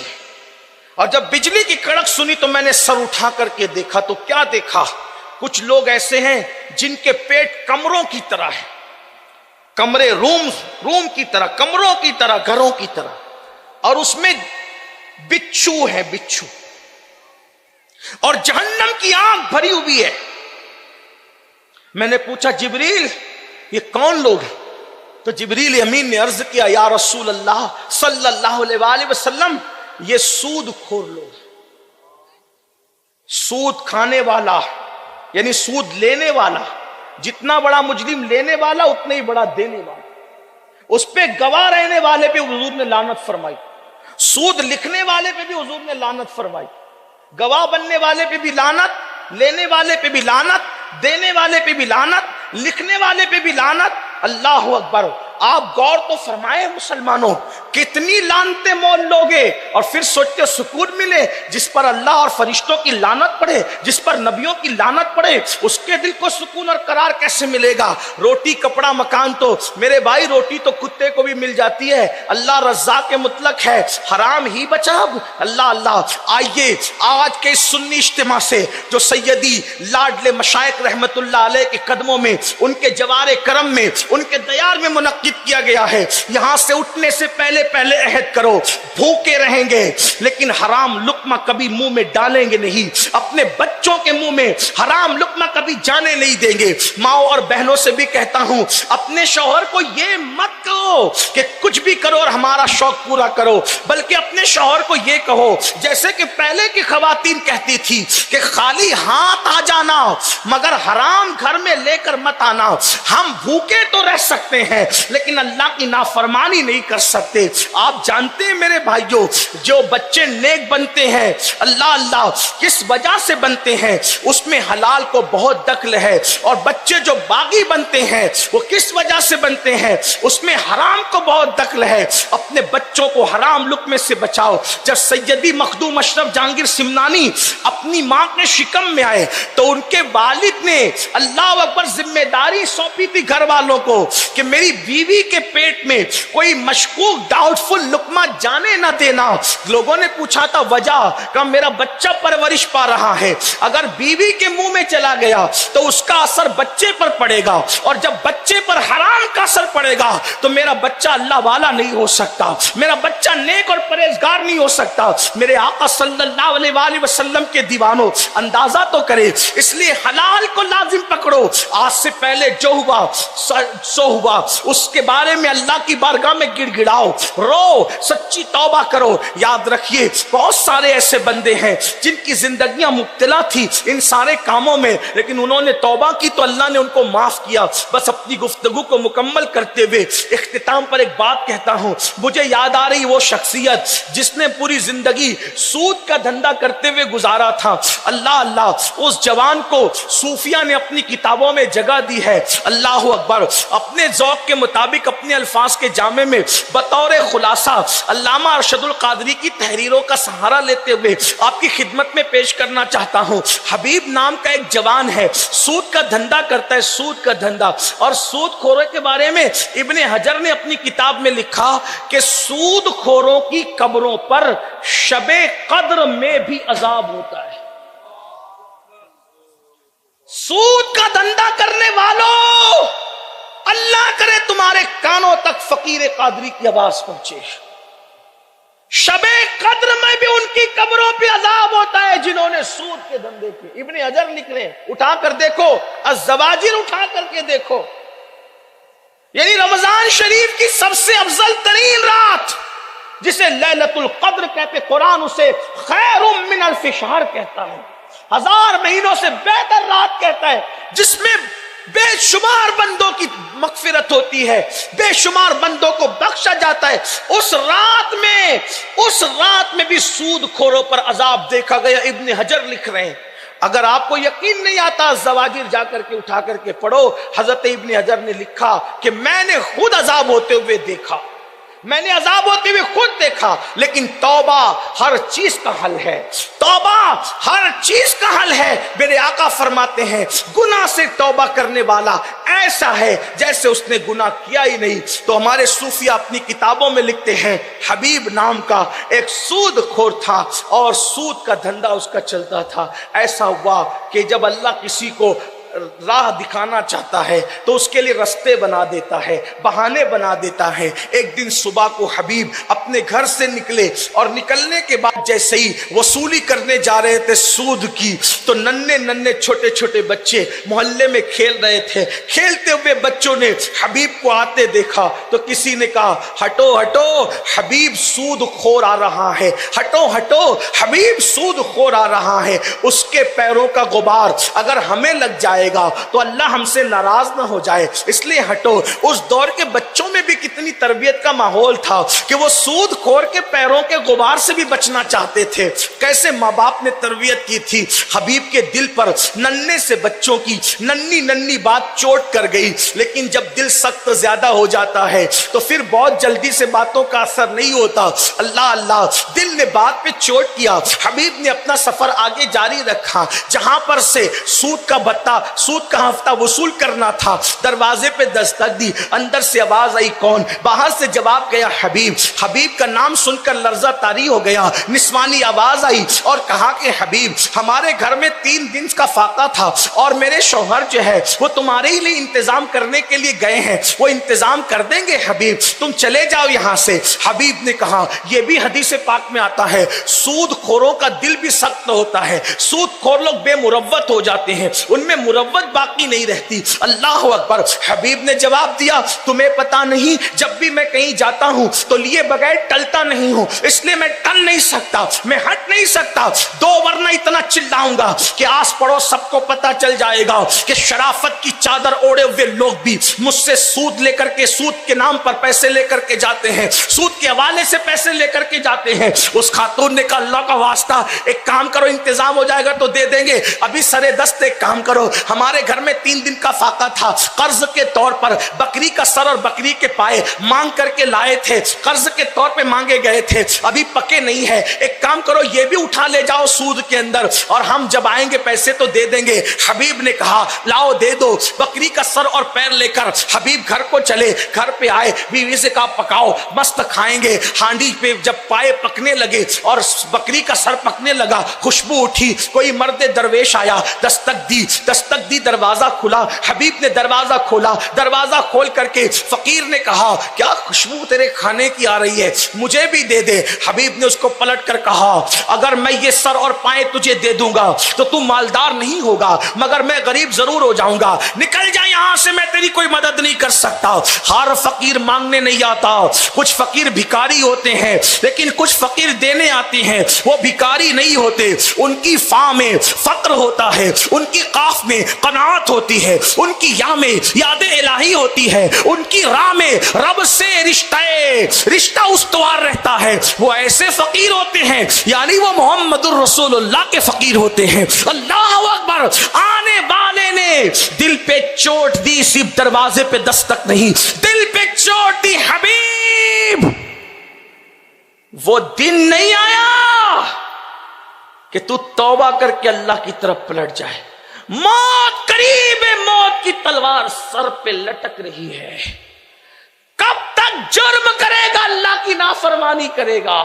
اور جب بجلی کی کڑک سنی تو میں نے سر اٹھا کر کے دیکھا تو کیا دیکھا؟ کچھ لوگ ایسے ہیں جن کے پیٹ کمروں کی طرح ہے، کمرے روم کی طرح، کمروں کی طرح، گھروں کی طرح، اور اس میں بچھو ہے، بچھو، اور جہنم کی آگ بھری ہوئی ہے۔ میں نے پوچھا جبریل یہ کون لوگ ہیں؟ تو جبریل امین نے عرض کیا یا رسول اللہ صلی اللہ علیہ وآلہ وسلم یہ سود خور لوگ، سود کھانے والا یعنی سود لینے والا، جتنا بڑا مجرم لینے والا اتنا ہی بڑا دینے والا، اس پہ گواہ رہنے والے پہ حضور نے لعنت فرمائی، سود لکھنے والے پہ بھی حضور نے لعنت فرمائی، گواہ بننے والے پہ بھی لعنت، لینے والے پہ بھی لعنت، دینے والے پہ بھی لعنت، لکھنے والے پہ بھی لعنت۔ اللہ اکبر! آپ غور تو فرمائے مسلمانوں، کتنی لعنتیں مول لوگے اور پھر سوچتے سکون ملے؟ جس پر اللہ اور فرشتوں کی لعنت پڑے، جس پر نبیوں کی لعنت پڑے، اس کے دل کو سکون اور قرار کیسے ملے گا؟ روٹی کپڑا مکان تو میرے بھائی روٹی تو کتے کو بھی مل جاتی ہے، اللہ رزاق مطلق ہے، حرام ہی بچا۔ اللہ اللہ! آئیے آج کے اس سنی اجتماع سے جو سیدی لاڈلے مشائخ رحمت اللہ علیہ کے قدموں میں، ان کے جوار کرم میں، ان کے دیار میں منعقد کیا گیا ہے، یہاں سے اٹھنے سے پہلے عہد کرو بھوکے رہیں گے لیکن حرام لقمہ کبھی منہ میں ڈالیں گے نہیں، اپنے بچوں کے منہ میں حرام لقمہ کبھی جانے نہیں دیں گے۔ ماؤں اور بہنوں سے بھی کہتا ہوں اپنے شوہر کو یہ مت کہو کہ کچھ بھی کرو اور ہمارا شوق پورا کرو، بلکہ اپنے شوہر کو یہ کہو جیسے کہ پہلے کی خواتین کہتی تھی کہ خالی ہاتھ آ جانا مگر حرام گھر میں لے کر مت آنا۔ ہم بھوکے تو رہ سکتے ہیں لیکن اللہ کی نافرمانی نہیں کر سکتے۔ آپ جانتے ہیں میرے بھائیوں جو بچے نیک بنتے ہیں اللہ اللہ کس وجہ سے بنتے ہیں؟ اس میں حلال کو بہت دخل ہے، اور بچے جو باغی بنتے ہیں وہ کس وجہ سے بنتے ہیں؟ اس میں حرام کو بہت دخل ہے، اپنے بچوں کو حرام لقمے سے بچاؤ۔ جب سیدی مخدوم اشرف جہانگیر سمنانی اپنی ماں کے شکم میں آئے تو ان کے والد نے اللہ اکبر ذمہ داری سونپی تھی گھر والوں کو کہ میری بیوی کے پیٹ میں کوئی مشکوک ڈاؤٹ فل لقمہ جانے نہ دینا۔ لوگوں نے پوچھا تھا وجہ، کہ میرا بچہ پرورش پا رہا ہے، اگر بیوی کے منہ میں چلا گیا تو اس کا اثر بچے پر پڑے گا، اور جب بچے پر حرام کا اثر پڑے گا تو میرا بچہ اللہ والا نہیں ہو سکتا، میرا بچہ نیک اور پرہیزگار نہیں ہو سکتا۔ میرے آقا صلی اللہ علیہ وآلہ وسلم کے دیوانوں اندازہ تو کرے، اس لیے حلال کو لازم پکڑو۔ آج سے پہلے جو ہوا سو ہوا، اس کے بارے میں اللہ کی بارگاہ میں گڑ گڑاؤ، رو، سچی توبہ کرو۔ یاد رکھیے بہت سارے ایسے بندے ہیں جن کی زندگیاں مبتلا تھی ان سارے کاموں میں، لیکن انہوں نے توبہ کی تو اللہ نے ان کو معاف کیا۔ بس اپنی گفتگو کو مکمل کرتے ہوئے اختتام پر ایک بات کہتا ہوں، مجھے یاد آ رہی وہ شخصیت جس نے پوری زندگی سود کا دھندا کرتے ہوئے گزارا تھا۔ اللہ اللہ، اس جوان کو صوفیہ نے اپنی کتابوں میں جگہ دی ہے۔ اللہ اکبر، اپنے ذوق کے مطابق اپنے الفاظ کے جامع میں بطور خلاصہ علامہ ارشد القادری کی تحریروں کا سہارا لیتے ہوئے آپ کی خدمت میں پیش کرنا چاہتا ہوں۔ حبیب نام کا ایک جوان ہے، سود کا دھندا کرتا ہے، سود کا دھندا، اور سود خوروں کے بارے میں ابن حجر نے اپنی کتاب میں لکھا کہ سود خوروں کی قبروں پر شب قدر میں بھی عذاب ہوتا ہے۔ سود کا دھندا کرنے والوں، اللہ کرے تمہارے کانوں تک فقیر قادری کی آواز پہنچے، شب قدر میں بھی ان کی قبروں پہ عذاب ہوتا ہے جنہوں نے سود کے دھندے کیے۔ ابن حجر لکھ رہے ہیں، اٹھا کر دیکھو، الزواجر اٹھا کر کے دیکھو، یعنی رمضان شریف کی سب سے افضل ترین رات جسے لیلۃ القدر کہتے، قرآن اسے خیر من الف شہر کہتا ہے، 1000 مہینوں سے بہتر رات کہتا ہے، جس میں بے شمار بندوں کی مغفرت ہوتی ہے، بے شمار بندوں کو بخشا جاتا ہے۔ اس رات میں بھی سود خوروں پر عذاب دیکھا گیا۔ ابن حجر لکھ رہے ہیں، اگر آپ کو یقین نہیں آتا زواجر جا کر کے اٹھا کر کے پڑھو۔ حضرت ابن حجر نے لکھا کہ میں نے خود عذاب ہوتے ہوئے دیکھا، میں نے عذاب ہوتے ہوئے خود دیکھا، لیکن توبہ ہر چیز کا حل ہے، توبہ ہر چیز کا حل ہے۔ میرے آقا فرماتے ہیں گناہ سے توبہ کرنے والا ایسا ہے جیسے اس نے گناہ کیا ہی نہیں۔ تو ہمارے صوفیہ اپنی کتابوں میں لکھتے ہیں حبیب نام کا ایک سود خور تھا اور سود کا دھندا اس کا چلتا تھا۔ ایسا ہوا کہ جب اللہ کسی کو راہ دکھانا چاہتا ہے تو اس کے لیے رستے بنا دیتا ہے، بہانے بنا دیتا ہے۔ ایک دن صبح کو حبیب اپنے گھر سے نکلے اور نکلنے کے بعد جیسے ہی وصولی کرنے جا رہے تھے سود کی، تو ننھے چھوٹے چھوٹے بچے محلے میں کھیل رہے تھے۔ کھیلتے ہوئے بچوں نے حبیب کو آتے دیکھا تو کسی نے کہا ہٹو ہٹو، حبیب سود خور آ رہا ہے، ہٹو ہٹو، حبیب سود خور آ رہا ہے، اس کے پیروں کا غبار اگر ہمیں لگ جائے گا تو اللہ ہم سے ناراض نہ ہو جائے، اس لیے ہٹو۔ اس دور کے بچوں میں بھی کتنی تربیت کا ماحول تھا کہ وہ سود خور کے پیروں کے غبار سے بھی بچنا چاہتے تھے۔ کیسے ماں باپ نے تربیت کی تھی۔ حبیب کے دل پر ننھے سے بچوں کی ننھی بات چوٹ کر گئی، لیکن جب دل سخت زیادہ ہو جاتا ہے تو پھر بہت جلدی سے باتوں کا اثر نہیں ہوتا۔ اللہ اللہ، دل نے بات پہ چوٹ کیا۔ حبیب نے اپنا سفر آگے جاری رکھا، جہاں پر سے سود کا بتا، سود کا ہفتہ وصول کرنا تھا۔ دروازے پہ دستک دی، اندر سے آواز آئی کون؟ باہر سے جواب گیا حبیب۔ حبیب کا نام سن کر لرزہ طاری ہو گیا۔ نسوانی آواز آئی اور کہا کہ حبیب، ہمارے گھر میں 3 دن کا فاقہ تھا اور میرے شوہر جو ہے وہ تمہارے ہی لیے انتظام کرنے کے لیے گئے ہیں، وہ انتظام کر دیں گے حبیب، تم چلے جاؤ یہاں سے۔ حبیب نے کہا یہ بھی حدیث پاک میں آتا ہے سود خوروں کا دل بھی سخت ہوتا ہے، سود خور لوگ بے مروت ہو جاتے ہیں، ان میں مروت باقی نہیں رہتی۔ اللہ اکبر۔ حبیب نے جواب دیا تمہیں پتا نہیں، جب بھی میں کہیں جاتا ہوں تو لیے بغیر ٹلتا نہیں ہوں، اس لیے میں ٹل نہیں سکتا، میں ہٹ نہیں سکتا، ورنہ اتنا چلاؤں گا کہ آس پڑوس سب کو پتا چل جائے گا کہ شرافت کی چادر اوڑے ہوئے لوگ بھی مجھ سے سود لے کر کے، سود کے نام پر پیسے لے کر کے جاتے ہیں، سود کے حوالے سے پیسے لے کر کے جاتے ہیں۔ اس خاتون نے کہا اللہ کا واسطہ ایک کام کرو، انتظام ہو جائے گا تو دے دیں گے، ابھی سرے دست ایک کام کرو، ہمارے گھر میں 3 دن کا فاقہ تھا، قرض کے طور پر بکری کا سر اور بکری کے پائے مانگ کر کے لائے تھے, قرض کے طور پہ مانگے گئے تھے, ابھی پکے نہیں ہے, ایک کام کرو یہ بھی اٹھا لے جاؤ سود کے اندر اور ہم جب آئیں گے پیسے تو دے دیں گے. حبیب نے کہا لاؤ دے دو. بکری کا سر اور پیر لے کر حبیب گھر کو چلے. گھر پہ آئے, بیوی سے کہا پکاؤ, مست کھائیں گے. ہانڈی پہ جب پائے پکنے لگے اور بکری کا سر پکنے لگا, خوشبو اٹھی, کوئی مرد درویش آیا, دستک دی, دروازہ کھلا. حبیب نے دروازہ کھولا, دروازہ کھول کر کے فقیر نے کہا کیا خوشبو تیرے کھانے کی آ رہی ہے, مجھے بھی دے دے. حبیب نے اس کو پلٹ کر کہا اگر میں یہ سر اور پائیں تجھے دے دوں گا تو تم مالدار نہیں ہوگا مگر میں غریب ضرور ہو جاؤں گا, نکل جا یہاں سے, میں تیری کوئی مدد نہیں کر سکتا. ہر فقیر مانگنے نہیں آتا, کچھ فقیر بھکاری ہوتے ہیں لیکن کچھ فقیر دینے آتے ہیں. وہ بھکاری نہیں ہوتے, ان کی فا میں فقر ہوتا ہے, ان کی قاف میں قناعت ہوتی ہے, ان کی یا میں یاد الہی ہوتی ہے, ان کی راہ میں رب سے رشتہ استوار رہتا ہے. وہ ایسے فقیر ہوتے ہیں یعنی وہ محمد الرسول اللہ کے فقیر ہوتے ہیں. اللہ اکبر. آنے والے نے دل پہ چوٹ دی, صرف دروازے پہ دستک نہیں, دل پہ چوٹ دی. حبیب وہ دن نہیں آیا کہ تو توبہ کر کے اللہ کی طرف پلٹ جائے. موت قریب ہے, موت کی تلوار سر پہ لٹک رہی ہے. کب تک جرم کرے گا, اللہ کی نافرمانی کرے گا,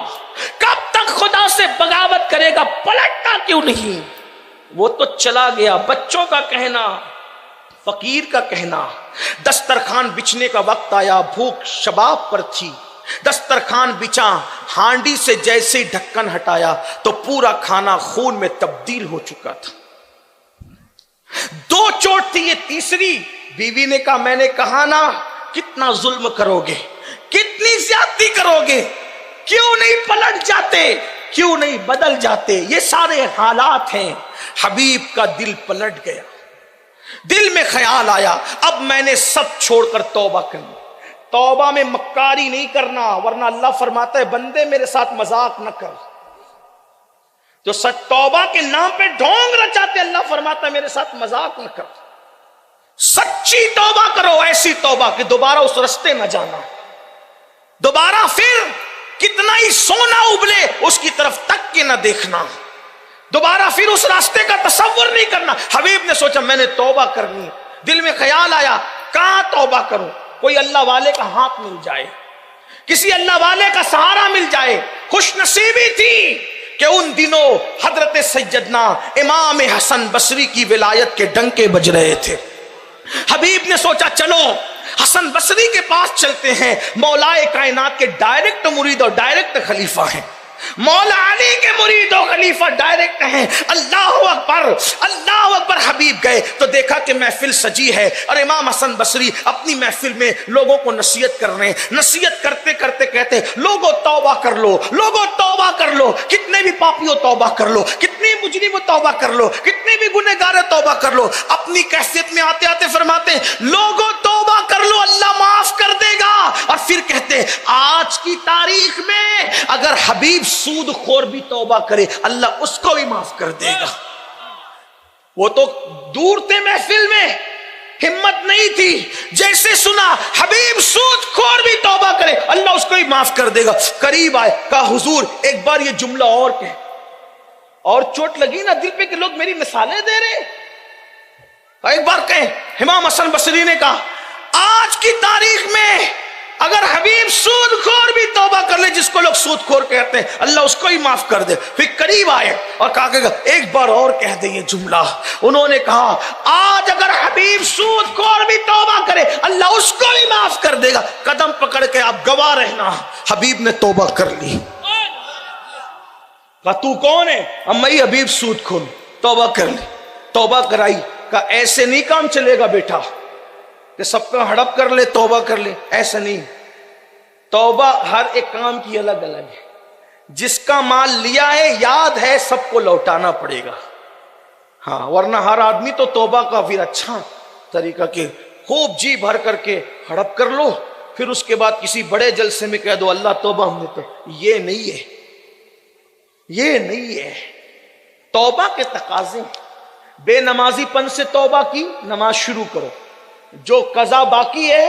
کب تک خدا سے بغاوت کرے گا, پلٹتا کیوں نہیں. وہ تو چلا گیا. بچوں کا کہنا, فقیر کا کہنا, دسترخوان بچھنے کا وقت آیا, بھوک شباب پر تھی, دسترخوان بچا, ہانڈی سے جیسے ہی ڈھکن ہٹایا تو پورا کھانا خون میں تبدیل ہو چکا تھا. 2 چوٹ تھی, یہ تیسری. بیوی نے کہا میں نے کہا نا کتنا ظلم کرو گے, کتنی زیادتی کرو گے, کیوں نہیں پلٹ جاتے, کیوں نہیں بدل جاتے. یہ سارے حالات ہیں. حبیب کا دل پلٹ گیا, دل میں خیال آیا اب میں نے سب چھوڑ کر توبہ کرنی. توبہ میں مکاری نہیں کرنا, ورنہ اللہ فرماتا ہے بندے میرے ساتھ مذاق نہ کر. جو سچ توبہ کے نام پہ ڈھونگ رچاتے, اللہ فرماتا ہے میرے ساتھ مذاق نہ کر. سچی توبہ کرو, ایسی توبہ کہ دوبارہ اس رستے نہ جانا, دوبارہ پھر کتنا ہی سونا ابلے اس کی طرف تک کے نہ دیکھنا, دوبارہ پھر اس راستے کا تصور نہیں کرنا. حبیب نے سوچا میں نے توبہ کرنی. دل میں خیال آیا کہاں توبہ کروں, کوئی اللہ والے کا ہاتھ مل جائے, کسی اللہ والے کا سہارا مل جائے. خوش نصیبی تھی کہ ان دنوں حضرت سیدنا امام حسن بصری کی ولایت کے ڈنکے بج رہے تھے. حبیب نے سوچا چلو حسن بصری کے پاس چلتے ہیں, مولائے کائنات کے ڈائریکٹ مرید اور ڈائریکٹ خلیفہ ہیں, مولا علی کے مرید و خلیفہ ڈائریکٹ ہیں. اللہ اکبر, اللہ اکبر. حبیب گئے تو دیکھا کہ محفل سجی ہے اور امام حسن بصری اپنی محفل میں لوگوں کو نصیحت کر رہے ہیں. نصیحت کرتے کرتے کہتے لوگوں توبہ کر لو, لوگوں توبہ کر لو, کتنے بھی پاپیوں توبہ کر لو, کتنے مجرم توبہ کر لو, کتنے بھی گنہگار توبہ کر لو. اپنی کیفیت میں آتے آتے فرماتے ہیں لوگوں توبہ کر لو, اللہ معاف کر دے گا. اور پھر کہتے آج کی تاریخ میں اگر حبیب سود خور بھی توبہ کرے اللہ اس کو بھی معاف کر دے گا. وہ تو دور تھے محفل میں, ہمت نہیں تھی. جیسے سنا حبیب سود خور بھی توبہ کرے اللہ اس کو بھی معاف کر دے گا. قریب آئے, کہا حضور ایک بار یہ جملہ اور کہے. اور چوٹ لگی نا دل پہ کہ لوگ میری مثالیں دے رہے, ایک بار کہیں. امام حسن بصری نے کہا آج کی تاریخ میں اگر حبیب سود خور بھی توبہ کر لے, جس کو لوگ سود خور کہتے ہیں اللہ اس کو ہی معاف کر دے. پھر قریب آئے اور کہا کہ ایک بار اور کہہ دے یہ جملہ. انہوں نے کہا آج اگر حبیب سود خور بھی توبہ کرے اللہ اس کو بھی معاف کر دے گا. قدم پکڑ کے آپ گواہ رہنا, حبیب نے توبہ کر لی. کہا تو کون ہے, میں حبیب سود خور, توبہ کر لی. توبہ کرائی. کہا ایسے نہیں کام چلے گا بیٹا کہ سب کا ہڑپ کر لے توبہ کر لے, ایسا نہیں. توبہ ہر ایک کام کی الگ الگ ہے. جس کا مال لیا ہے یاد ہے سب کو لوٹانا پڑے گا, ہاں, ورنہ ہر آدمی تو توبہ کا پھر اچھا طریقہ کہ خوب جی بھر کر کے ہڑپ کر لو, پھر اس کے بعد کسی بڑے جلسے میں کہہ دو اللہ توبہ ہم نے تو. یہ نہیں ہے, یہ نہیں ہے. توبہ کے تقاضے, بے نمازی پن سے توبہ کی, نماز شروع کرو. جو قضا باقی ہے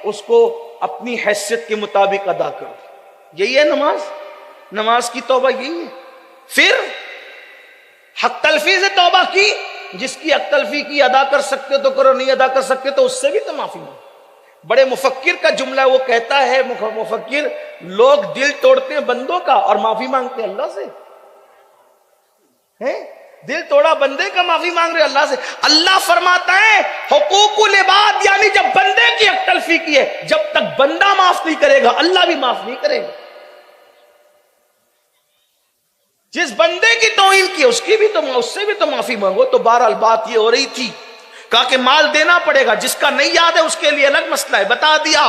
اس کو اپنی حیثیت کے مطابق ادا کرو. یہی ہے نماز. نماز کی توبہ یہی ہے. پھر حق تلفی سے توبہ کی. جس کی حق تلفی کی ادا کر سکتے تو کرو, نہیں ادا کر سکتے تو اس سے بھی تو معافی مانگو. بڑے مفکر کا جملہ وہ کہتا ہے, مفکر, لوگ دل توڑتے ہیں بندوں کا اور معافی مانگتے ہیں اللہ سے. دل توڑا بندے کا, معافی مانگ رہے اللہ سے. اللہ فرماتا ہے حقوق العباد, یعنی جب بندے کی حق تلفی کی ہے, جب تک بندہ معاف نہیں کرے گا اللہ بھی معاف نہیں کرے گا. جس بندے کی توہین کی اس سے بھی تو معافی مانگو. تو بہرحال بات یہ ہو رہی تھی, کہا کہ مال دینا پڑے گا, جس کا نہیں یاد ہے اس کے لیے الگ مسئلہ ہے, بتا دیا.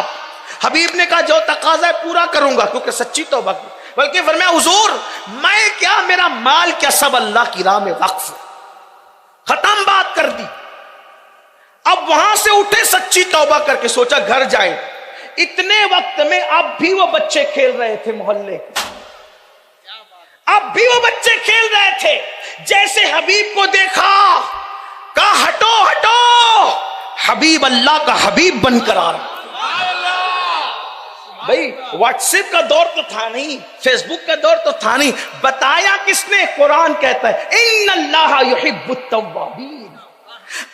حبیب نے کہا جو تقاضا ہے پورا کروں گا, کیونکہ سچی توبہ کی. بلکہ فرمایا حضور میں کیا, میرا مال کیا, سب اللہ کی راہ میں وقف ہے. ختم بات کر دی. اب وہاں سے اٹھے سچی توبہ کر کے, سوچا گھر جائے. اتنے وقت میں اب بھی وہ بچے کھیل رہے تھے محلے, اب بھی وہ بچے کھیل رہے تھے. جیسے حبیب کو دیکھا کہا ہٹو ہٹو, حبیب اللہ کا حبیب بن کر آ رہا. بھائی واٹس ایپ کا دور تو تھا نہیں, فیس بک کا دور تو تھا نہیں. بتایا کس نے؟ قرآن کہتا ہے ان اللہ یحب التوابین,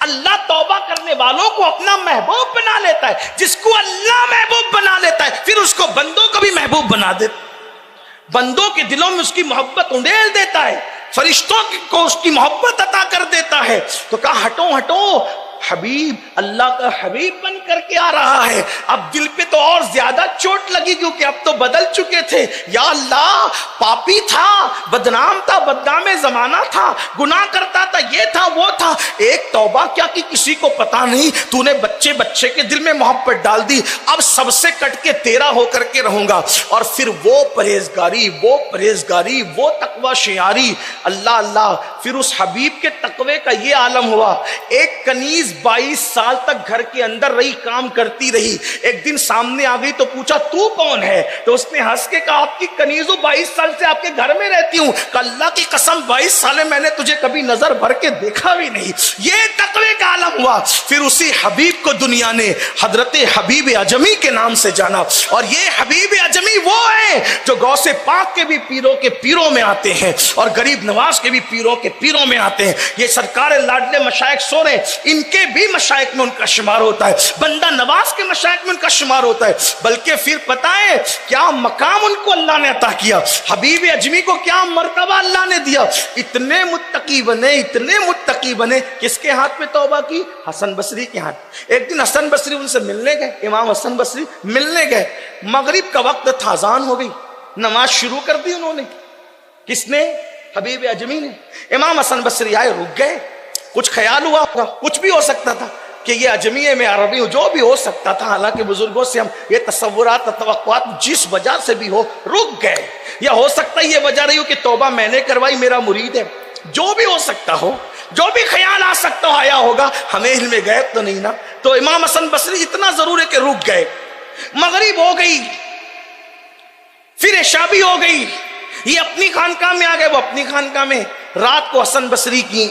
اللہ توبہ کرنے والوں کو اپنا محبوب بنا لیتا ہے. جس کو اللہ محبوب بنا لیتا ہے پھر اس کو بندوں کو بھی محبوب بنا دیتا ہے. بندوں کے دلوں میں اس کی محبت انڈیل دیتا ہے, فرشتوں کو اس کی محبت عطا کر دیتا ہے. تو کہا ہٹو ہٹو, حبیب اللہ کا حبیب بن کر کے آ رہا ہے. اب دل پہ تو اور زیادہ چوٹ لگی کیونکہ اب تو بدل چکے تھے. یا اللہ پاپی تھا, بدنام تھا, بدنام زمانہ تھا, گناہ کرتا تھا, یہ تھا وہ تھا. ایک توبہ کیا کی کسی کو پتا نہیں, تو نے بچے بچے کے دل میں محبت ڈال دی. اب سب سے کٹ کے تیرا ہو کر کے رہوں گا. اور پھر وہ پرہیزگاری, وہ تقوی شیاری, اللہ اللہ. پھر اس حبیب کے تقوی کا یہ عالم ہوا. ایک کنیز 22 سال تک گھر کے اندر رہی, کام کرتی رہی. ایک دن سامنے آ گئی تو پوچھا تو کون ہے؟ تو اس نے ہنس کے کہا آپ کی کنیزو 22 سال سے آپ کے گھر میں رہتی ہوں. کہ اللہ کی قسم 22 سال میں نے تجھے کبھی نظر بھر کے دیکھا بھی نہیں. یہ تقوی کا عالم ہوا. پھر اسی حبیب کو دنیا نے حضرت حبیب اجمی کے نام سے جانا. اور یہ حبیب اجمی وہ ہے جو غوث پاک کے بھی پیروں کے پیروں میں آتے ہیں اور غریب نواز کے بھی پیروں کے پیروں میں آتے ہیں. یہ سرکار لاڈلے مشائخ سونے, ان کے بھی مشائخ میں ان کا شمار ہوتا ہے. بندہ نواز کے مشائخ میں ان کا شمار ہوتا ہے. بلکہ پھر پتہ ہے کیا مقام ان کو اللہ نے عطا کیا, حبیب اجمی کو کیا مرتبہ اللہ نے دیا. اتنے متقی بنے. کس کے ہاتھ میں توبہ کی؟ حسن بصری کے ہاتھ. ایک دن حسن بصری ان سے ملنے گئے, امام حسن بصری ملنے گئے. مغرب کا وقت تھا, اذان ہو گئی, نماز شروع کر دی انہوں نے. کس نے؟ حبیب اجمی نے. امام حسن بصری آئے, رک گئے. کچھ خیال ہوا ہوگا, کچھ بھی ہو سکتا تھا کہ یہ اجمی ہے, میں عربی ہوں, جو بھی ہو سکتا تھا. حالانکہ بزرگوں سے ہم یہ تصورات توقعات جس وجہ سے بھی ہو رک گئے. یا ہو سکتا ہے یہ وجہ رہی ہو کہ توبہ میں نے کروائی, میرا مرید ہے. جو بھی ہو سکتا ہو, جو بھی خیال آ سکتا ہو آیا ہوگا, ہمیں علم غیب تو نہیں نا. تو امام حسن بصری اتنا ضرور ہے کہ رک گئے. مغرب ہو گئی, پھر عشاء بھی ہو گئی. یہ اپنی خانقاہ میں آ گئے, وہ اپنی خانقاہ میں. رات کو حسن بصری کی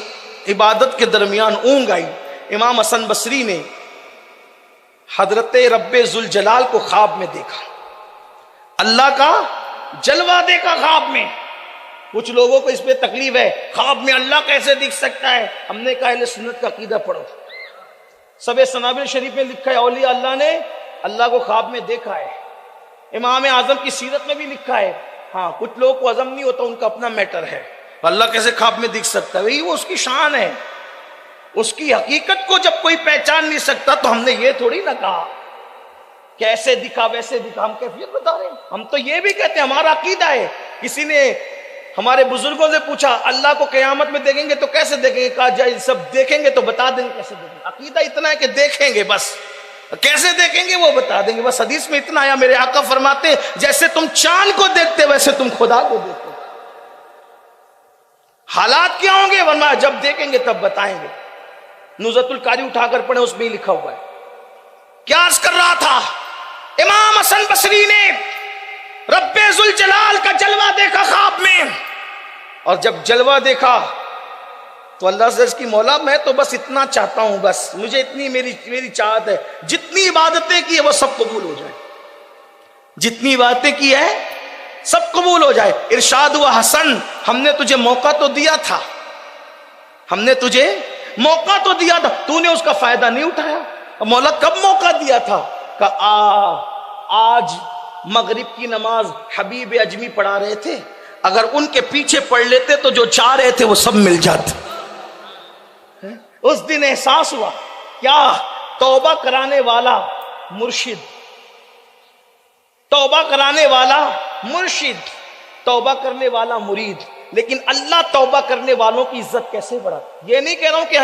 عبادت کے درمیان اونگ آئی. امام حسن بصری نے حضرت رب ذوالجلال کو خواب میں دیکھا, اللہ کا جلوہ دیکھا خواب میں. کچھ لوگوں کو اس پہ تکلیف ہے, خواب میں اللہ کیسے دکھ سکتا ہے. ہم نے کہا اہل سنت کا عقیدہ پڑھو. سب سنابل شریف میں لکھا ہے اولیاء اللہ نے اللہ کو خواب میں دیکھا ہے. امام اعظم کی سیرت میں بھی لکھا ہے. ہاں کچھ لوگوں کو عزم نہیں ہوتا, ان کا اپنا میٹر ہے. اللہ کیسے خواب میں دکھ سکتا ہے؟ وہی وہ اس کی شان ہے. اس کی حقیقت کو جب کوئی پہچان نہیں سکتا تو ہم نے یہ تھوڑی نہ کہا کیسے دکھا ویسے دکھا, ہم کیفیت بتا رہے ہیں. ہم تو یہ بھی کہتے ہیں ہمارا عقیدہ ہے. کسی نے ہمارے بزرگوں سے پوچھا اللہ کو قیامت میں دیکھیں گے تو کیسے دیکھیں گے؟ کہا جائے سب دیکھیں گے تو بتا دیں گے کیسے دیکھیں گے. عقیدہ اتنا ہے کہ دیکھیں گے, بس کیسے دیکھیں گے وہ بتا دیں گے. بس حدیث میں اتنا آیا, میرے آقا فرماتے ہیں جیسے تم چاند کو دیکھتے ویسے تم خدا کو دیکھتے. حالات کیا ہوں گے؟ ورنہ جب دیکھیں گے تب بتائیں گے. نزہت القاری اٹھا کر پڑھیں, اس میں ہی لکھا ہوا ہے. کیا عرض کر رہا تھا, امام حسن بصری نے رب ذوالجلال کا جلوہ دیکھا خواب میں. اور جب جلوہ دیکھا تو اللہ سے عرض کی مولا میں تو بس اتنا چاہتا ہوں, بس مجھے اتنی میری چاہت ہے, جتنی عبادتیں کی ہے وہ سب قبول ہو جائیں. جتنی باتیں کی ہے سب قبول ہو جائے. ارشاد ہوا حسن ہم نے تجھے موقع تو دیا تھا, ہم نے تجھے موقع تو دیا تھا, تو نے اس کا فائدہ نہیں اٹھایا. مولا کب موقع دیا تھا؟ کہ آج مغرب کی نماز حبیب اجمی پڑھا رہے تھے, اگر ان کے پیچھے پڑھ لیتے تو جو چاہ رہے تھے وہ سب مل جاتے. اس دن احساس ہوا کیا توبہ کرانے والا مرشد, توبہ کرانے والا مرشد, توبہ کرنے والا مرید, لیکن اللہ توبہ کرنے والوں کی عزت کیسے بڑھا. یہ نہیں کہہ رہا ہوں کہ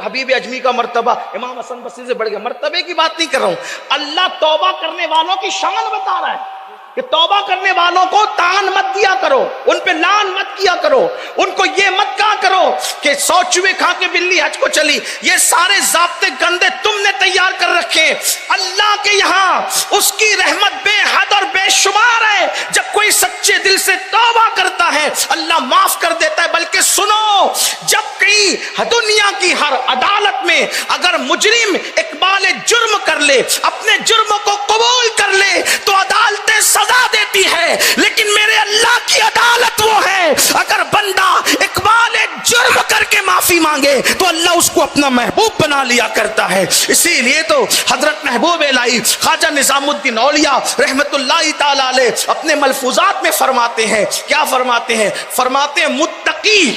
حبیب اجمی کا مرتبہ امام حسن بصری سے بڑھ گیا, مرتبے کی بات نہیں کر رہا ہوں. اللہ توبہ کرنے والوں کی شان بتا رہا ہے کہ توبہ کرنے والوں کو تان مت دیا کرو, ان پہ لان مت کیا کرو, ان کو یہ مت کہا کرو کہ 100 چوہے کھا کے بلی حج کو چلی. یہ سارے ضابطے گندے تم نے تیار کر رکھے. اللہ کے یہاں اس کی رحمت بے حد اور بے شمار ہے. جب کوئی سچے دل سے توبہ کرتا ہے اللہ معاف کر دیتا ہے. بلکہ سنو, جب کہیں دنیا کی ہر عدالت میں اگر مجرم اقبال جرم کر لے, اپنے جرم کو قبول کر لے, تو عدالتیں سزا دیتی ہے. لیکن میرے اللہ کی عدالت وہ ہے اگر بندہ اقبال جرم کر کے معافی مانگے تو اللہ اس کو اپنا محبوب بنا لیا کرتا ہے. اسی لیے تو حضرت محبوب الہی خواجہ نظام الدین اولیاء رحمت اللہ تعالی علیہ اپنے ملفوظات میں فرماتے ہیں, کیا فرماتے ہیں؟ فرماتے ہیں متقی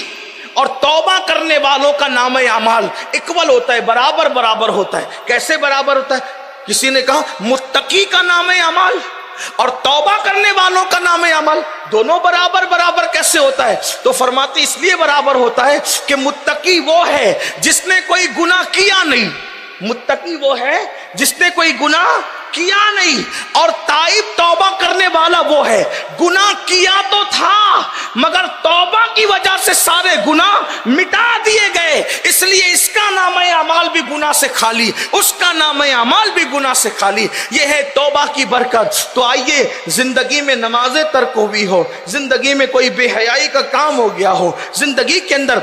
اور توبہ کرنے والوں کا نام اعمال اکول ہوتا ہے, برابر برابر ہوتا ہے. کیسے برابر ہوتا ہے؟ کسی نے کہا متقی کا نام اعمال اور توبہ کرنے والوں کا نام عمل دونوں برابر برابر کیسے ہوتا ہے؟ تو فرماتے اس لیے برابر ہوتا ہے کہ متقی وہ ہے جس نے کوئی گناہ کیا نہیں, متقی وہ ہے جس نے کوئی گناہ کیا نہیں, اور تائب توبہ کرنے والا وہ ہے گناہ کیا تو تھا مگر توبہ کی وجہ سے سارے گناہ مٹا دیے گئے. اس لیے اس کا نام اعمال بھی گناہ سے خالی, اس کا نام اعمال بھی گناہ سے خالی. یہ ہے توبہ کی برکت. تو آئیے, زندگی میں نمازیں ترک ہوئی ہو, زندگی میں کوئی بے حیائی کا کام ہو گیا ہو, زندگی کے اندر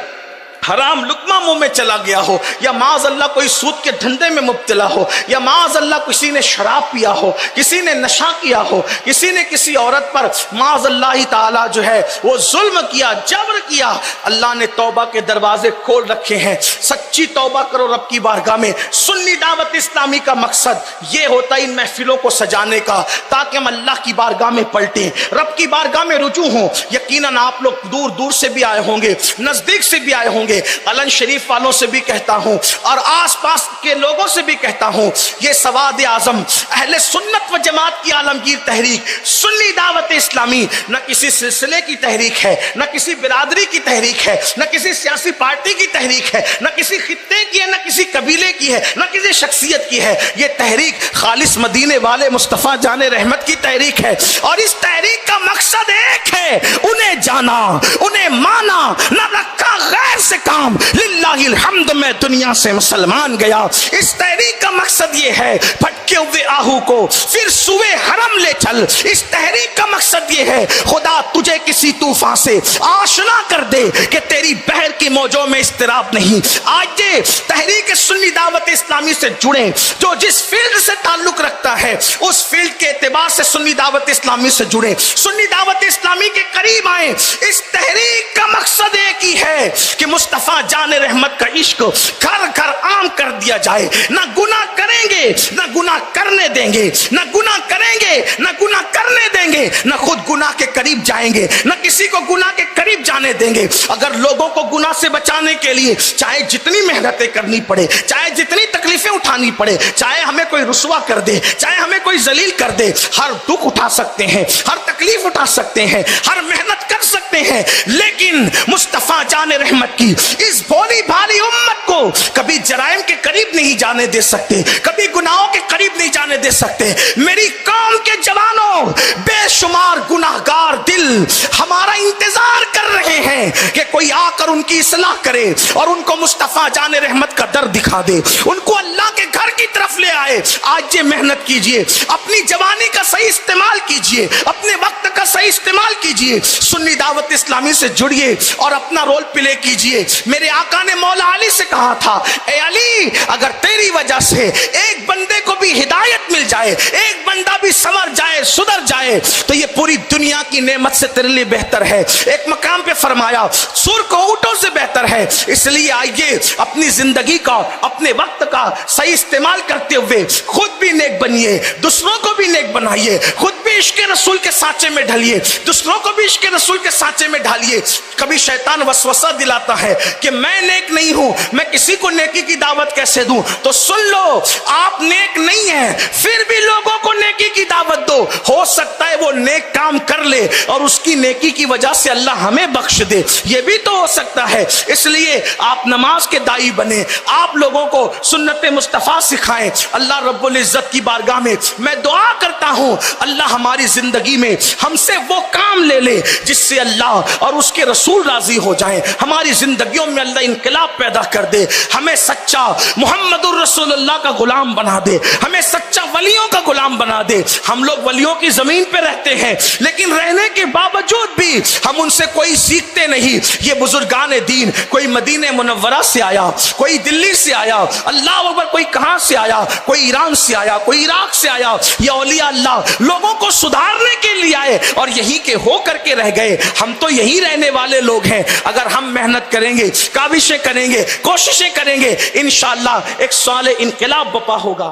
حرام لقمہ منہ میں چلا گیا ہو, یا معاذ اللہ کوئی سود کے دھندے میں مبتلا ہو, یا معاذ اللہ کسی نے شراب پیا ہو, کسی نے نشہ کیا ہو, کسی نے کسی عورت پر معاذ اللہ تعالی جو ہے وہ ظلم کیا, جبر کیا, اللہ نے توبہ کے دروازے کھول رکھے ہیں. سچی توبہ کرو رب کی بارگاہ میں. سنی دعوت اسلامی کا مقصد یہ ہوتا ہے ان محفلوں کو سجانے کا تاکہ ہم اللہ کی بارگاہ میں پلٹیں, رب کی بارگاہ میں رجوع ہوں. یقیناً آپ لوگ دور دور سے بھی آئے ہوں گے, نزدیک سے بھی آئے ہوں گے. علن شریف والوں سے بھی کہتا ہوں اور آس پاس کے لوگوں سے بھی کہتا ہوں, یہ سواد اعظم اہل سنت و جماعت کی عالمگیر تحریک سنی دعوت اسلامی نہ کسی سلسلے کی تحریک ہے, نہ کسی برادری کی تحریک ہے, نہ کسی سیاسی پارٹی کی تحریک ہے, نہ کسی خطے کی ہے, نہ کسی قبیلے کی ہے, نہ کسی شخصیت کی ہے. یہ تحریک خالص مدینے والے مصطفیٰ جان رحمت کی تحریک ہے, اور اس تحریک کا مقصد ایک ہے, انہیں جانا, انہیں مانا, نہ رکھا غیر سے کام. للہ الحمد میں دنیا سے مسلمان گیا. اس تحریک کا مقصد یہ ہے پھٹکے ہوئے آہو کو پھر سوئے حرم لے چل. اس تحریک کا مقصد یہ ہے خدا تجھے کسی طوفان سے آشنا کر دے کہ تیری بحر کی موجوں میں اضطراب نہیں. آج یہ تحریک سنی دعوت اسلامی سے جڑیں, جو جس فیلڈ سے تعلق رکھتا ہے اس فیلڈ کے اعتبار سے سنی دعوت اسلامی سے جڑیں, سنی دعوت اسلامی کے قریب آئیں. اس تحریک کا مقصد ایک ہی ہے کہ مصطفیٰ جان رحمت کا عشق گھر گھر عام کر دیا جائے. نہ گناہ کریں گے نہ گناہ کرنے دیں گے, نہ گناہ کریں گے نہ گناہ کرنے دیں گے, نہ خود گناہ کے قریب جائیں گے نہ کسی کو گناہ کے قریب جانے دیں گے. اگر لوگوں کو گناہ سے بچانے کے لیے چاہے جتنی محنتیں کرنی پڑے, چاہے جتنی تکلیفیں اٹھانی پڑے, چاہے ہمیں کوئی رسوا کر دے, چاہے ہمیں کوئی ذلیل کر دے, ہر دکھ اٹھا سکتے ہیں, ہر تکلیف اٹھا سکتے ہیں, ہر محنت کر سکتے ہیں, لیکن مصطفیٰ جان رحمت کی اس بھولی بھالی امت کو کبھی جرائم کے قریب نہیں جانے دے سکتے, کبھی گناہوں کے قریب نہیں جانے دے سکتے. میری قوم کے جوانوں, بے شمار گناہگار دل ہمارا انتظار کر رہے ہیں کہ کوئی آ کر ان کی اصلاح کرے اور ان کو مصطفیٰ جان رحمت کا در دکھا دے, ان کو اللہ کے گھر کی طرف لے آئے. آج یہ محنت کیجئے, اپنی جوانی کا صحیح استعمال کیجئے, اپنے وقت کا صحیح صحیح استعمال کیجئے، سنی دعوت اسلامی سے جڑیے اور اپنا رول پلے کیجئے۔ میرے آقا نے مولا علی سے کہا تھا، اے علی اگر تیری وجہ سے ایک بندے کو بھی ہدایت مل جائے، ایک بندہ بھی سنور جائے، سدھر جائے، تو یہ پوری دنیا کی نعمت سے تیرے لیے بہتر ہے۔ ایک مقام پہ فرمایا سور کو اونٹوں سے بہتر ہے۔ اس لیے آئیے اپنی زندگی کا، اپنے وقت کا صحیح استعمال کرتے ہوئے خود بھی نیک بنیے، دوسروں کو بھی نیک بنائیے، خود بھی عشق رسول کے سانچے میں ڈھلیے، دوسروں کو بھی عشق رسول کے سانچے میں ڈھالیے۔ کبھی شیطان وسوسہ دلاتا ہے کہ میں نیک نہیں ہوں، میں کسی کو نیکی کی دعوت کیسے دوں؟ تو سن لو، آپ نیک نہیں ہیں پھر بھی لوگوں کو نیکی کی دعوت دو، ہو سکتا ہے وہ نیک کام کر لے اور اس کی نیکی کی وجہ سے اللہ ہمیں بخش دے، یہ بھی تو ہو سکتا ہے۔ اس لیے آپ نماز کے داعی بنے، آپ لوگوں کو سنت مصطفیٰ سکھائیں۔ اللہ رب العزت کی بارگاہ میں میں دعا کرتا ہوں اللہ ہماری زندگی میں ہم سے وہ کام لے لے جس سے اللہ اور اس کے رسول راضی ہو جائیں، ہماری زندگیوں میں اللہ انقلاب پیدا کر دے، ہمیں سچا محمد الرسول اللہ کا غلام بنا دے، ہمیں سچا ولیوں کا غلام بنا دے۔ ہم لوگ ولیوں کی زمین پہ رہتے ہیں لیکن رہنے کے باوجود بھی ہم ان سے کوئی سیکھتے نہیں۔ یہ بزرگان دین، کوئی مدینہ منورہ سے آیا، کوئی دلی سے آیا، اللہ اکبر، کوئی کہاں سے آیا، کوئی ایران سے آیا، کوئی عراق سے آیا، یہ اولیاء اللہ لوگوں کو سدھارنے کے لیے آئے اور یہی کے ہو کر کے رہ گئے۔ ہم تو یہی رہنے والے لوگ ہیں۔ اگر ہم محنت کریں گے، کاوشیں کریں گے، کوششیں کریں گے، انشاءاللہ ایک صالح انقلاب بپا ہوگا۔